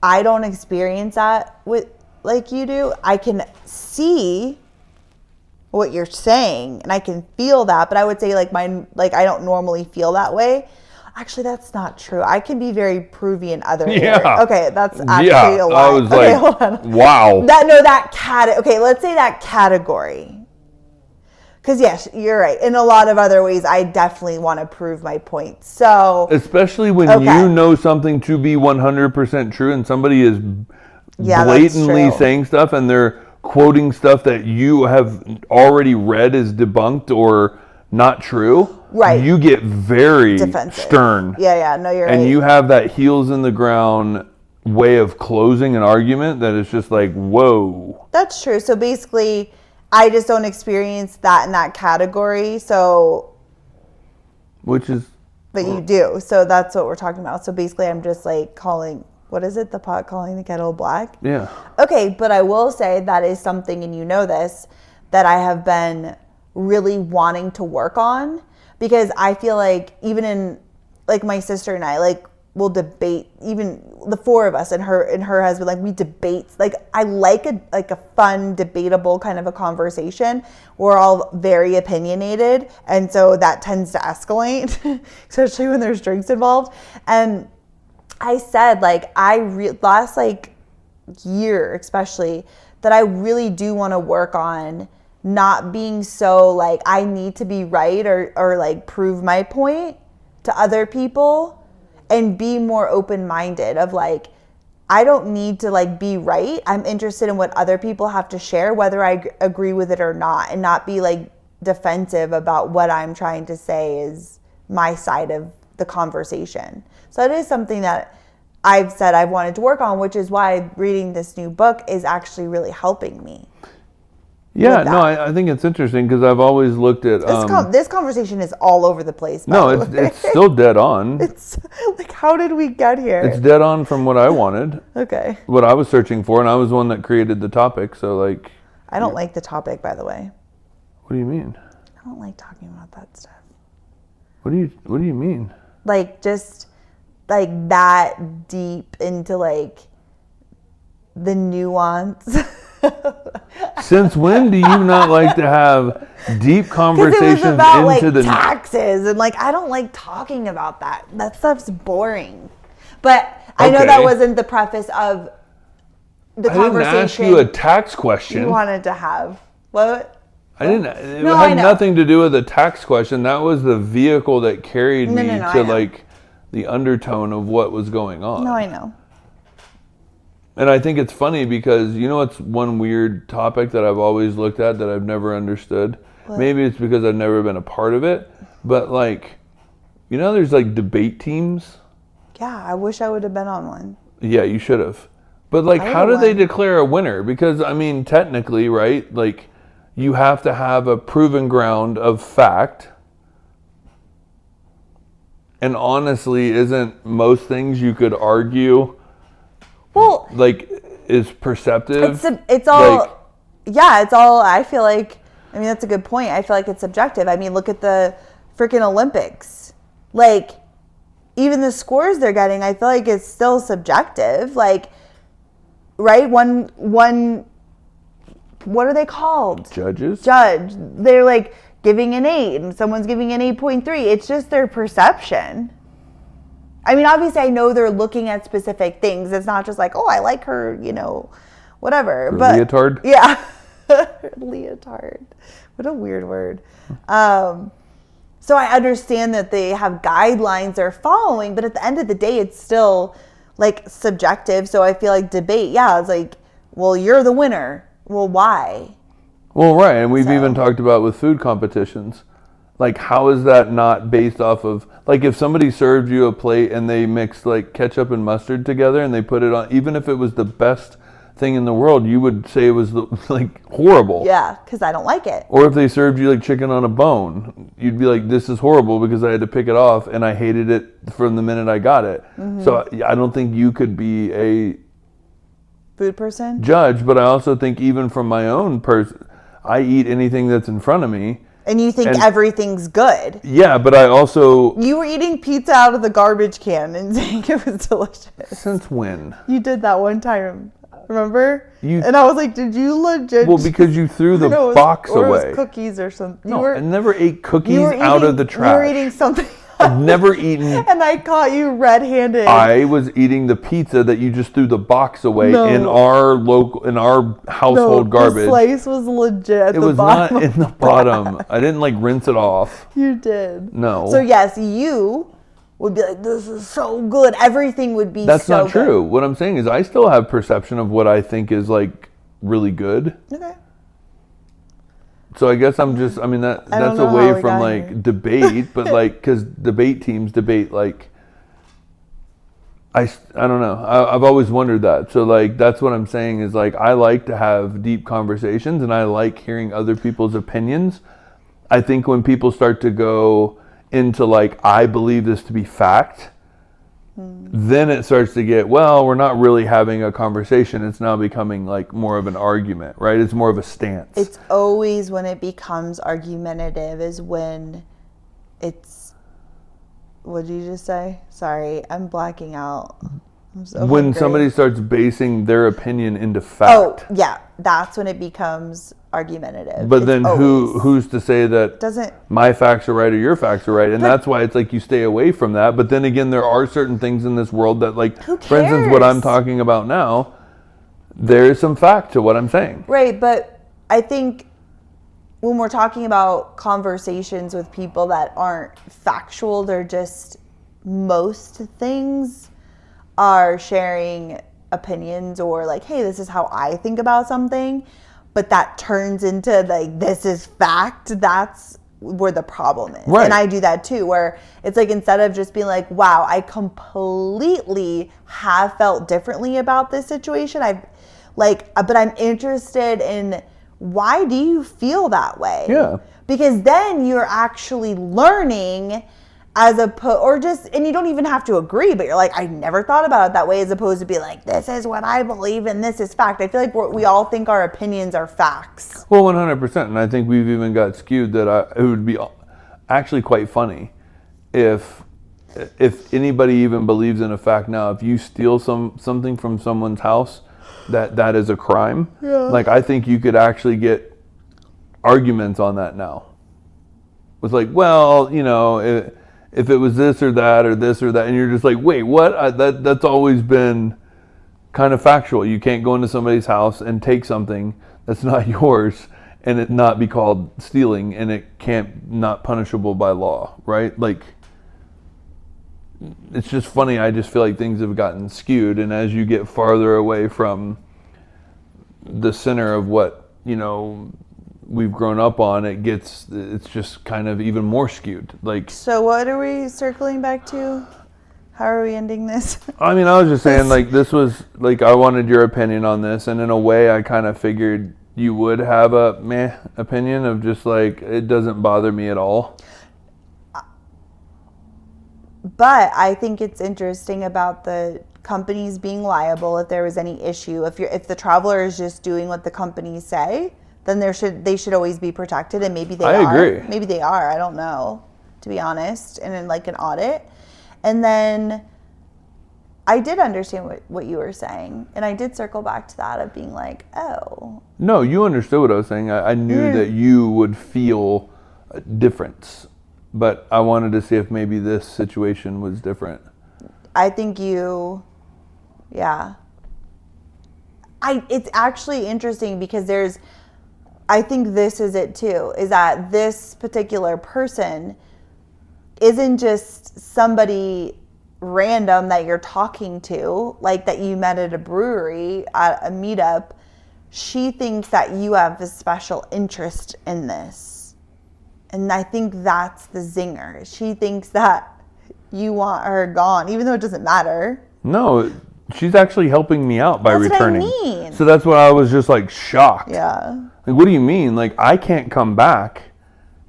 I don't experience that with like you do. I can see what you're saying and I can feel that, but I would say like I don't normally feel that way. Actually, that's not true. I can be very provey in other areas. Okay, that's actually a lie. I was like, wow. Okay, let's say that category. Because yes, you're right. In a lot of other ways, I definitely want to prove my point. So, especially when you know something to be 100% true and somebody is blatantly saying stuff and they're quoting stuff that you have already read is debunked or not true. Right. You get very defensive. Stern. No, you're right. And you have that heels in the ground way of closing an argument that is just like, whoa. That's true. So basically, I just don't experience that in that category. So. Which is. But you do. So that's what we're talking about. So basically, I'm just like calling, what is it? The pot calling the kettle black? Yeah. Okay. But I will say that is something, and you know this, that I have been really wanting to work on. Because I feel like even in, like my sister and I, like we'll debate, even the four of us and her husband, like we debate. Like I like a fun, debatable kind of a conversation. We're all very opinionated. And so that tends to escalate, especially when there's drinks involved. And I said like, last like year, especially, that I really do want to work on not being so like I need to be right or like prove my point to other people, and be more open-minded of like, I don't need to like be right. I'm interested in what other people have to share, whether I agree with it or not, and not be like defensive about what I'm trying to say is my side of the conversation. So it is something that I've said I've wanted to work on, which is why reading this new book is actually really helping me. Yeah, no, I think it's interesting because I've always looked at... this conversation is all over the place. No, it's still dead on. It's like, how did we get here? It's dead on from what I wanted. Okay. What I was searching for, and I was the one that created the topic, so like... I don't like the topic, by the way. What do you mean? I don't like talking about that stuff. What do you mean? Like, just like that deep into like the nuance. Since when do you not like to have deep conversations it was about, into like, the taxes and like I don't like talking about that. That stuff's boring. But I know that wasn't the preface of the conversation. I didn't ask you a tax question. You wanted to have what? I didn't. It had nothing to do with a tax question. That was the vehicle that carried me to like the undertone of what was going on. No, I know. And I think it's funny because, you know, it's one weird topic that I've always looked at that I've never understood. What? Maybe it's because I've never been a part of it. But, like, you know, there's, like, debate teams. Yeah, I wish I would have been on one. Yeah, you should have. But, like, how do they declare a winner? Because, I mean, technically, right, like, you have to have a proven ground of fact. And honestly, isn't most things you could argue... Well, like, is perceptive. It's all, it's all. I feel like. I mean, that's a good point. I feel like it's subjective. I mean, look at the freaking Olympics. Like, even the scores they're getting, I feel like it's still subjective. Like, right? One. What are they called? Judges. Judge. They're like giving an 8, and someone's giving an 8.3. It's just their perception. I mean, obviously, I know they're looking at specific things. It's not just like, oh, I like her, you know, whatever. But leotard? Yeah. Leotard. What a weird word. So I understand that they have guidelines they're following, but at the end of the day, it's still, like, subjective. So I feel like debate, it's like, well, you're the winner. Well, why? Well, right, and we've even talked about with food competitions. Like, how is that not based off of, like, if somebody served you a plate and they mixed, like, ketchup and mustard together and they put it on, even if it was the best thing in the world, you would say it was, like, horrible. Yeah, because I don't like it. Or if they served you, like, chicken on a bone, you'd be like, this is horrible because I had to pick it off and I hated it from the minute I got it. Mm-hmm. So I don't think you could be a food person judge, but I also think even from my own person, I eat anything that's in front of me. And you think everything's good. Yeah, but I also... You were eating pizza out of the garbage can and saying it was delicious. Since when? You did that one time. Remember? And I was like, did you legit... Well, because you threw the box away. Or it was cookies or something. No, I never ate cookies out of the trash. You were eating something I've never eaten... And I caught you red-handed. I was eating the pizza that you just threw the box away in our household garbage. The slice was legit at the bottom. It was not in the bottom. I didn't, like, rinse it off. You did. No. So, yes, you would be like, this is so good. Everything would be That's so good. not true. What I'm saying is I still have perception of what I think is, like, really good. Okay. So I guess that's away from, like, debate, but, like, because debate teams debate, like, I don't know. I've always wondered that. So, like, that's what I'm saying is, like, I like to have deep conversations and I like hearing other people's opinions. I think when people start to go into, like, I believe this to be fact, then it starts to get, well, we're not really having a conversation. It's now becoming, like, more of an argument, right? It's more of a stance. It's always when it becomes argumentative is when it's, what did you just say? Sorry, I'm blacking out. I'm so when hungry. Somebody starts basing their opinion into fact. Oh, yeah. That's when it becomes argumentative. But then who's to say that my facts are right or your facts are right? And that's why it's like you stay away from that. But then again, there are certain things in this world that, like, who cares? For instance, what I'm talking about now, there is some fact to what I'm saying. Right, but I think when we're talking about conversations with people that aren't factual, they're just, most things are sharing opinions or like, hey, this is how I think about something, but that turns into like, this is fact. That's where the problem is. Right. And I do that too, where it's like, instead of just being like, wow, I completely have felt differently about this situation. But I'm interested in, why do you feel that way? Yeah. Because then you're actually learning and you don't even have to agree, but you're like, I never thought about it that way, as opposed to be like, this is what I believe and this is fact. I feel like we all think our opinions are facts. Well, 100%. And I think we've even got skewed that it would be actually quite funny if anybody even believes in a fact now, if you steal something from someone's house, that is a crime. Yeah. Like, I think you could actually get arguments on that now. With like, well, you know, if it was this or that or this or that, and you're just like, wait, what? That's always been kind of factual. You can't go into somebody's house and take something that's not yours and it not be called stealing, and it can't not punishable by law, right? Like, it's just funny. I just feel like things have gotten skewed, and as you get farther away from the center of what, you know, we've grown up on, it's just kind of even more skewed. Like, so what are we circling back to? How are we ending this? I mean, I was just saying, like, this was like, I wanted your opinion on this, and in a way I kind of figured you would have a meh opinion of just like, it doesn't bother me at all. But I think it's interesting about the companies being liable if there was any issue. If the traveler is just doing what the companies say, then they should always be protected, and maybe they are. I agree. Maybe they are. I don't know, to be honest. And in like an audit, and then I did understand what you were saying, and I did circle back to that of being like, oh. No, you understood what I was saying. I knew that you would feel a difference, but I wanted to see if maybe this situation was different. I think it's actually interesting because I think this is it too, is that this particular person isn't just somebody random that you're talking to, like that you met at a brewery, at a meetup. she thinks that you have a special interest in this. And I think that's the zinger. She thinks that you want her gone, even though it doesn't matter. No, she's actually helping me out by returning. That's what I mean. So that's why I was just like shocked. Yeah. Like, what do you mean? Like, I can't come back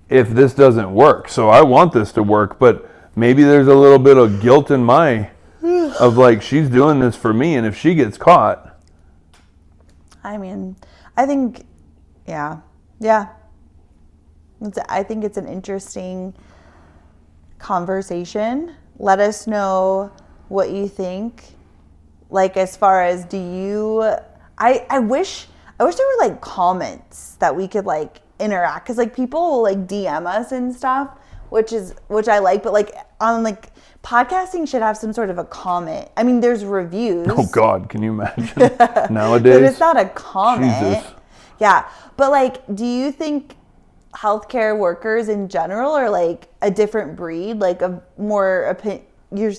if this doesn't work. So I want this to work, but maybe there's a little bit of guilt in my, of like, she's doing this for me, and if she gets caught. I mean, I think, yeah. I think it's an interesting conversation. Let us know what you think. Like, as far as I wish there were like comments that we could like interact, because like people will like DM us and stuff, which I like, but like on like podcasting should have some sort of a comment. I mean, there's reviews. Oh God, can you imagine nowadays? But it's not a comment. Jesus. Yeah, but like, do you think healthcare workers in general are like a different breed, like a more you're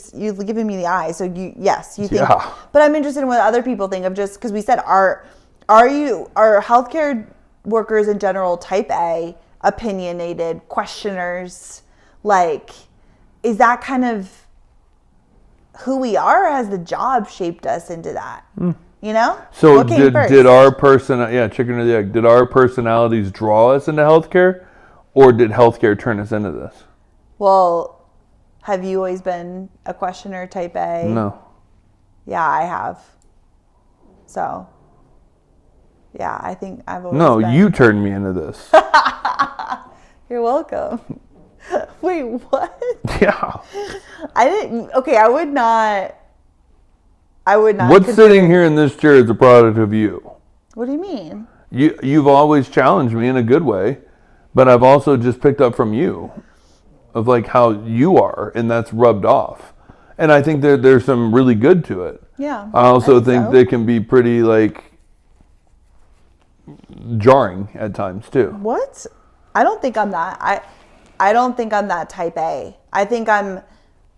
giving me the eye, so you think. Yeah. But I'm interested in what other people think of, just because we said are healthcare workers in general type A, opinionated, questioners? Like, is that kind of who we are, or has the job shaped us into that? You know? So What came first? did our chicken or the egg, did our personalities draw us into healthcare, or did healthcare turn us into this? Well, have you always been a questioner type A? No. Yeah, I have. So, yeah, I think I've always No, been. you turned me into this. You're welcome. Wait, what? Yeah. I would not. What's sitting here in this chair is a product of you. What do you mean? You've always challenged me in a good way, but I've also just picked up from you of like how you are, and that's rubbed off. And I think there's some really good to it. Yeah. I also think so. they can be pretty like jarring at times too. What? I don't think I'm that. I don't think I'm that type A. I think I'm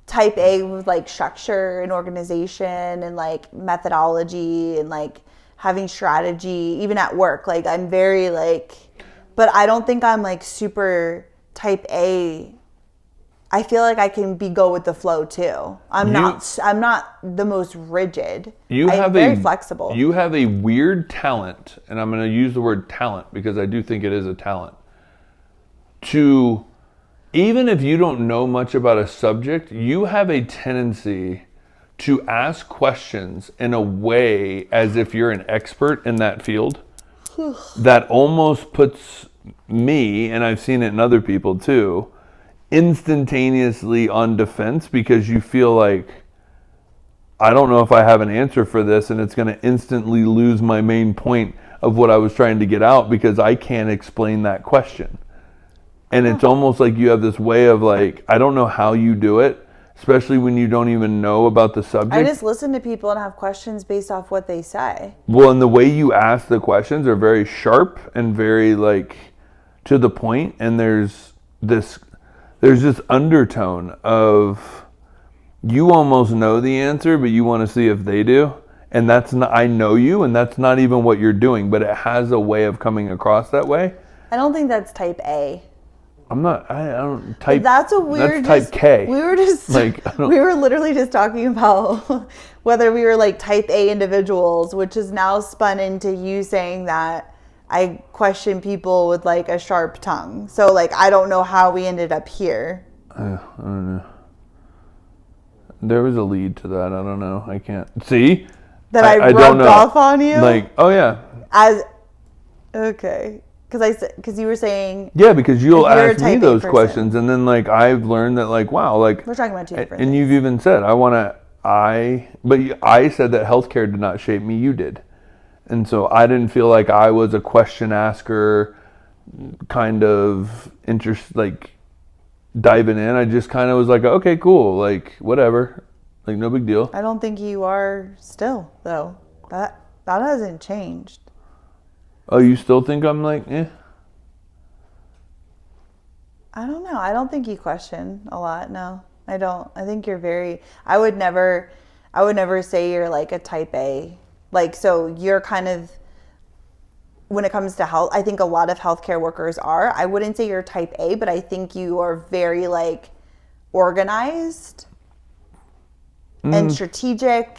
type A with like structure and organization and like methodology and like having strategy, even at work. Like, I'm very like, but I don't think I'm like super type A. I feel like I can go with the flow too. I'm not the most rigid. I'm very flexible. You have a weird talent, and I'm going to use the word talent because I do think it is a talent. Even if you don't know much about a subject, you have a tendency to ask questions in a way as if you're an expert in that field. That almost puts me, and I've seen it in other people too, instantaneously on defense, because you feel like, I don't know if I have an answer for this, and it's going to instantly lose my main point of what I was trying to get out because I can't explain that question. And it's almost like you have this way of like, I don't know how you do it, especially when you don't even know about the subject. I just listen to people and have questions based off what they say. Well, and the way you ask the questions are very sharp and very like to the point, and there's this undertone of you almost know the answer, but you want to see if they do. And that's not, I know you, and that's not even what you're doing, but it has a way of coming across that way. I don't think that's type A. I don't type. That's a weird. That's type K. We were just we were literally just talking about whether we were like type A individuals, which is now spun into you saying that I question people with like a sharp tongue. So like, I don't know how we ended up here. I don't know. There was a lead to that. I don't know. I can't see that I rubbed off on you. Like, oh yeah. Okay. Because you were saying, yeah, because you'll ask me those person. Questions, and then like I've learned that like, wow, like we're talking about two different and things. You've even said I said that healthcare did not shape me, you did, and so I didn't feel like I was a question asker, kind of interest, like diving in. I just kind of was like, okay, cool, like whatever, like no big deal. I don't think you are still though. That hasn't changed. Oh, you still think I'm like, eh? I don't know. I don't think you question a lot. No, I don't. I think you're very, I would never say you're like a type A. Like, so you're kind of when it comes to health, I think a lot of healthcare workers are. I wouldn't say you're type A, but I think you are very like organized and strategic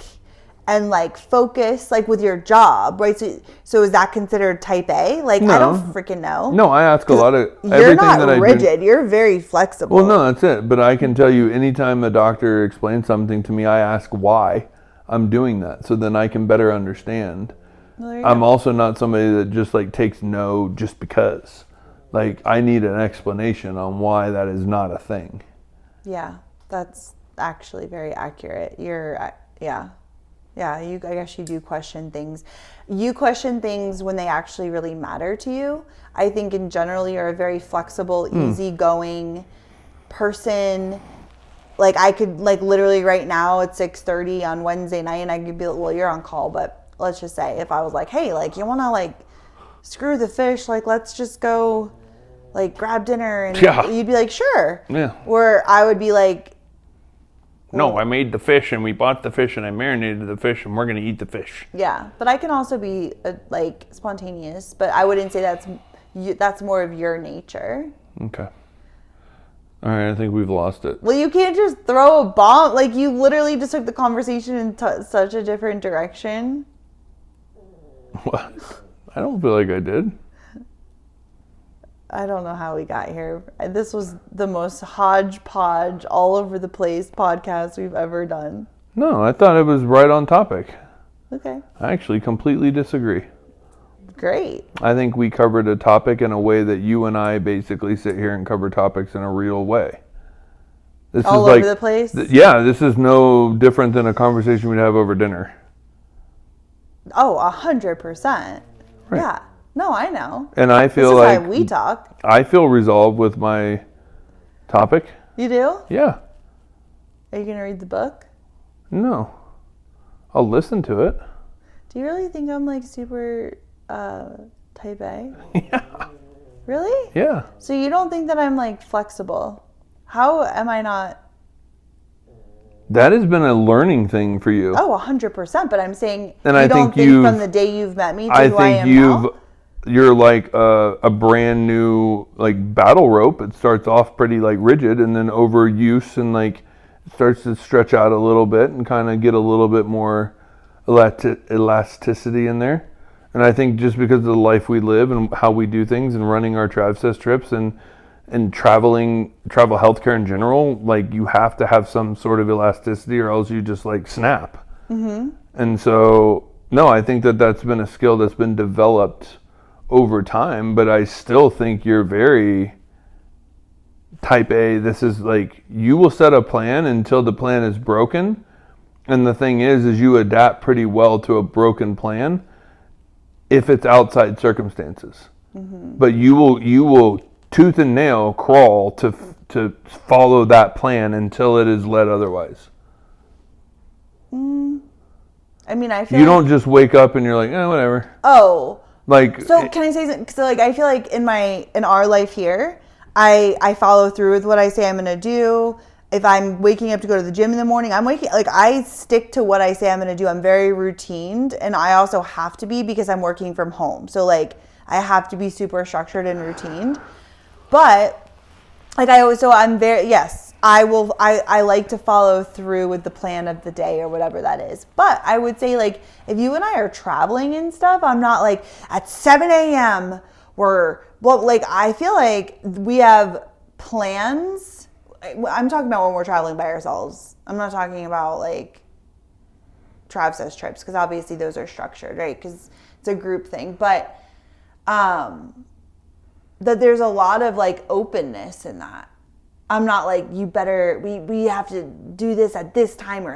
and like focused, like with your job, right? So is that considered type A? Like, No. I don't freaking know. No, I ask a lot of You're everything not that I rigid. You're very flexible. Well, no, that's it. But I can tell you, anytime a doctor explains something to me, I ask why I'm doing that, so then I can better understand. Well, there you I'm go. also not somebody that just like takes no just because. Like, I need an explanation on why that is not a thing. Yeah, that's actually very accurate. Yeah, I guess you do question things. You question things when they actually really matter to you. I think in general, you're a very flexible, easygoing person. Like, I could, like, literally right now at 6:30 on Wednesday night, and I could be like, well, you're on call, but let's just say if I was like, hey, like, you want to, like, screw the fish, like, let's just go, like, grab dinner, and you'd be like, sure. Yeah. Where I would be like, No, I made the fish, and we bought the fish, and I marinated the fish, and we're going to eat the fish. yeah. But I can also be, like, spontaneous, but I wouldn't say that's more of your nature. Okay. All right, I think we've lost it. Well, you can't just throw a bomb. Like, you literally just took the conversation in such a different direction. What? I don't feel like I did. I don't know how we got here. This was the most hodgepodge, all over the place podcast we've ever done. No, I thought it was right on topic. Okay. I actually completely disagree. Great. I think we covered a topic in a way that you and I basically sit here and cover topics in a real way. This All is over like, the place? Yeah, this is no different than a conversation we'd have over dinner. Oh, 100%. Right. Yeah. No, I know. And I feel This is like why we talk. I feel resolved with my topic. You do? Yeah. Are you going to read the book? No. I'll listen to it. Do you really think I'm like super type A? Yeah. Really? Yeah. So you don't think that I'm like flexible? How am I not? That has been a learning thing for you. Oh, 100%. But I'm saying And you I don't think from the day you've met me to I who I think am now? you're like a brand new like battle rope. It starts off pretty like rigid, and then overuse and like it starts to stretch out a little bit and kind of get a little bit more elasticity in there. And I think just because of the life we live and how we do things and running our Travsessed trips and travel healthcare in general, like you have to have some sort of elasticity or else you just like snap. Mm-hmm. And so, no, I think that's been a skill that's been developed over time, but I still think you're very type A. This is like, you will set a plan until the plan is broken. And the thing is you adapt pretty well to a broken plan if it's outside circumstances. Mm-hmm. But you will tooth and nail crawl to follow that plan until it is led otherwise. I mean, I feel you don't just wake up and you're like, whatever. Oh. Like, so can I say something? So like, I feel like in our life here, I follow through with what I say I'm going to do. If I'm waking up to go to the gym in the morning, I stick to what I say I'm going to do. I'm very routined, and I also have to be because I'm working from home. So like, I have to be super structured and routined. But like I like to follow through with the plan of the day or whatever that is. But I would say like if you and I are traveling and stuff, I'm not like at 7 a.m. I feel like we have plans. I'm talking about when we're traveling by ourselves. I'm not talking about like Travsessed trips because obviously those are structured, right? Because it's a group thing. But that there's a lot of like openness in that. I'm not like, you better, we have to do this at this time or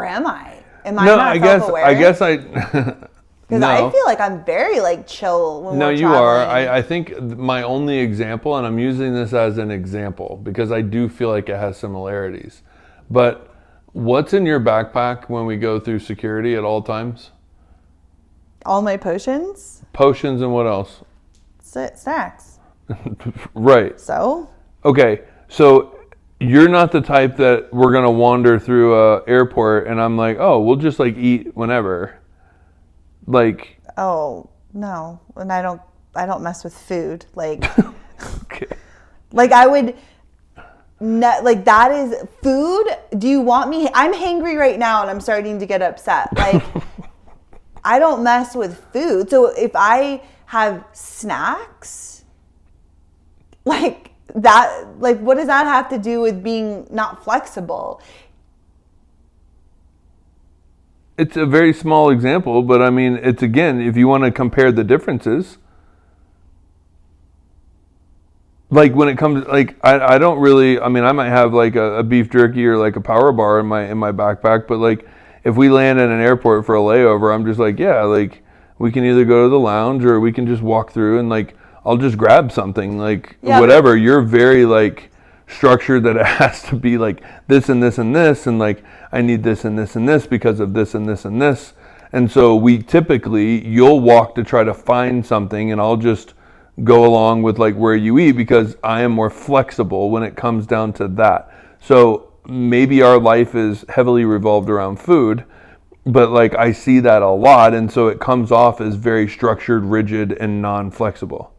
am I? Am I not self-aware? I guess because I feel like I'm very like chill when we're traveling. No, you are. I think my only example, and I'm using this as an example because I do feel like it has similarities. But what's in your backpack when we go through security at all times? All my potions. Potions and what else? Snacks. Right. So? Okay, so you're not the type that we're going to wander through a airport and I'm like, oh, we'll just like eat whenever. Like... Oh, No, and I don't mess with food. Like, Okay. like I would, like that is food. Do you want me? I'm hangry right now, and I'm starting to get upset. Like, I don't mess with food. So if I have snacks, like that, like what does that have to do with being not flexible? It's a very small example, but I mean, it's again, if you want to compare the differences, like when it comes, like I don't really, I mean, I might have like a beef jerky or like a power bar in my backpack, but like if we land at an airport for a layover, I'm just like, yeah, like we can either go to the lounge or we can just walk through and like I'll just grab something, like whatever. You're very like structured that it has to be like this and this and this, and like I need this and this and this because of this and this and this. And so we typically, you'll walk to try to find something and I'll just go along with like where you eat because I am more flexible when it comes down to that. So maybe our life is heavily revolved around food, but like I see that a lot, and so it comes off as very structured, rigid, and non-flexible.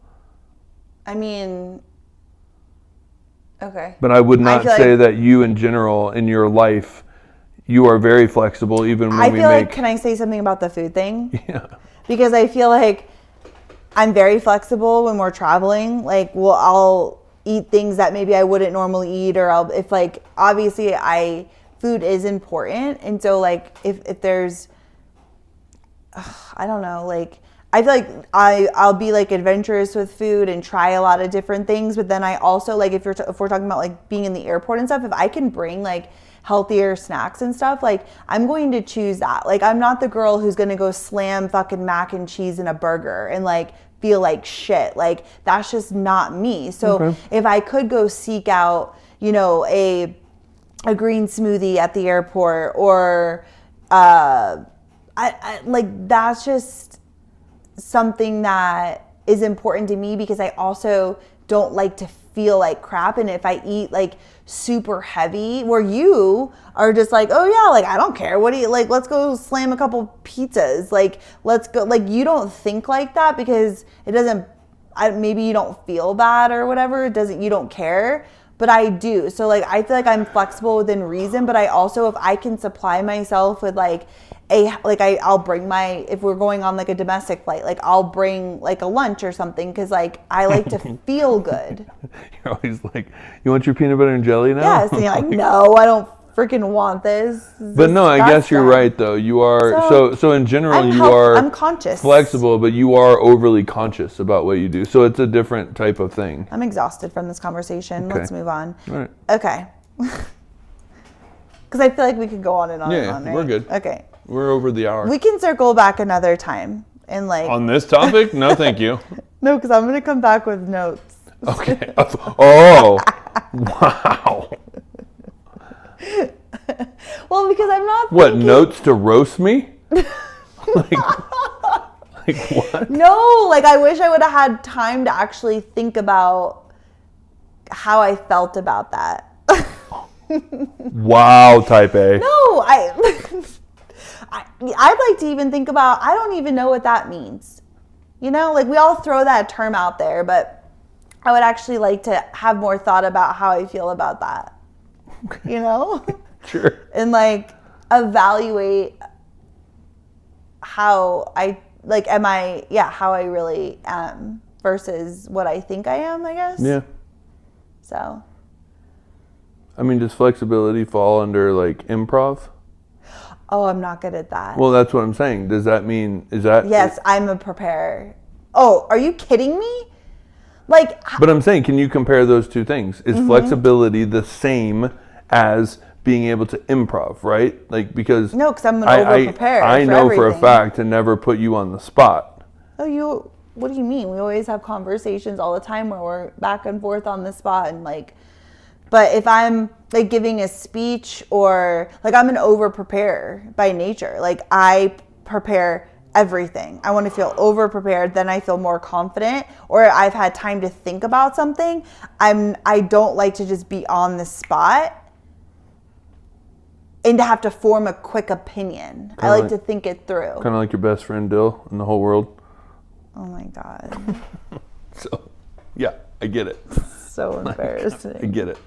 I mean, okay. But I would not say that you in general in your life, you are very flexible even when we make... Can I say something about the food thing? Yeah. Because I feel like I'm very flexible when we're traveling. Like, I'll eat things that maybe I wouldn't normally eat, or if like, obviously food is important. And so like, if there's, I don't know, like, I feel like I'll be like adventurous with food and try a lot of different things. But then I also like, if we're talking about like being in the airport and stuff, if I can bring like healthier snacks and stuff, like I'm going to choose that. Like I'm not the girl who's going to go slam fucking mac and cheese in a burger and like feel like shit. Like that's just not me. So if I could go seek out, you know, a green smoothie at the airport, or I like, that's just something that is important to me, because I also don't like to feel like crap. And if I eat like super heavy, where you are just like, oh yeah, like I don't care, what do you like, let's go slam a couple pizzas, like let's go, like you don't think like that because it doesn't, maybe you don't feel bad or whatever, it doesn't, you don't care, but I do. So like I feel like I'm flexible within reason, but I also, if I can supply myself with like I'll bring if we're going on like a domestic flight, like I'll bring like a lunch or something, because like I like to feel good. You're always like, you want your peanut butter and jelly now? Yes, and you're like, no, I don't freaking want this. But no, I guess you're right though. You are so in general I'm conscious, flexible, but you are overly conscious about what you do. So it's a different type of thing. I'm exhausted from this conversation. Okay. Let's move on. All right. Okay. Because I feel like we could go on and on and on. Right? We're good. Okay. We're over the hour. We can circle back another time and like on this topic. No, thank you. No, because I'm gonna come back with notes. Okay. Oh, wow. Well, because I'm not. What, notes to roast me? like what? No, like I wish I would have had time to actually think about how I felt about that. Wow, type A. No, I'd like to even think about, I don't even know what that means. You know, like we all throw that term out there, but I would actually like to have more thought about how I feel about that. You know? Sure. And like evaluate how I how I really am versus what I think I am, I guess. Yeah. So. I mean, does flexibility fall under like improv? Oh, I'm not good at that. Well, that's what I'm saying. Does that mean, Yes, I'm a preparer. Oh, are you kidding me? Like. But I'm saying, can you compare those two things? Is flexibility the same as being able to improv, right? Like, because. No, because I'm an over-prepared. I know for a fact to never put you on the spot. Oh, what do you mean? We always have conversations all the time where we're back and forth on the spot and like. But if I'm like giving a speech, or like I'm an over preparer by nature, like I prepare everything. I want to feel over prepared, then I feel more confident, or I've had time to think about something. I don't like to just be on the spot and to have to form a quick opinion. I like to think it through. Kind of like your best friend Dill in the whole world. Oh my God. So, yeah, I get it. So embarrassing. I get it.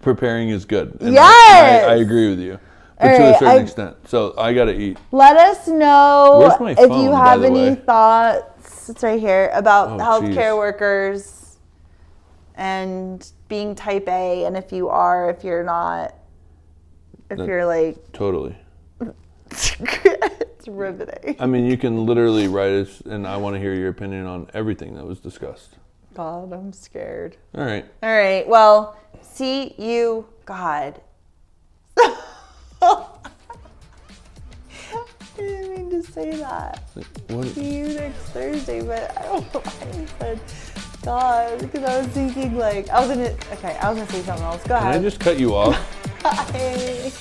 Preparing is good. And Yes! I agree with you. But All to a right, certain extent. So I got to eat. Let us know Where's my if phone, you by have the any way? thoughts. It's right here about Oh, healthcare geez. workers and being type A, and if you are, if you're not, if you're like, Totally. it's riveting. I mean, you can literally write us, and I want to hear your opinion on everything that was discussed. God, I'm scared. All right. All right. Well, see you, God. I didn't mean to say that. What? See you next Thursday, but I don't know why I said God, because I was thinking like I was gonna say something else. Go Can ahead. I just cut you off? Bye.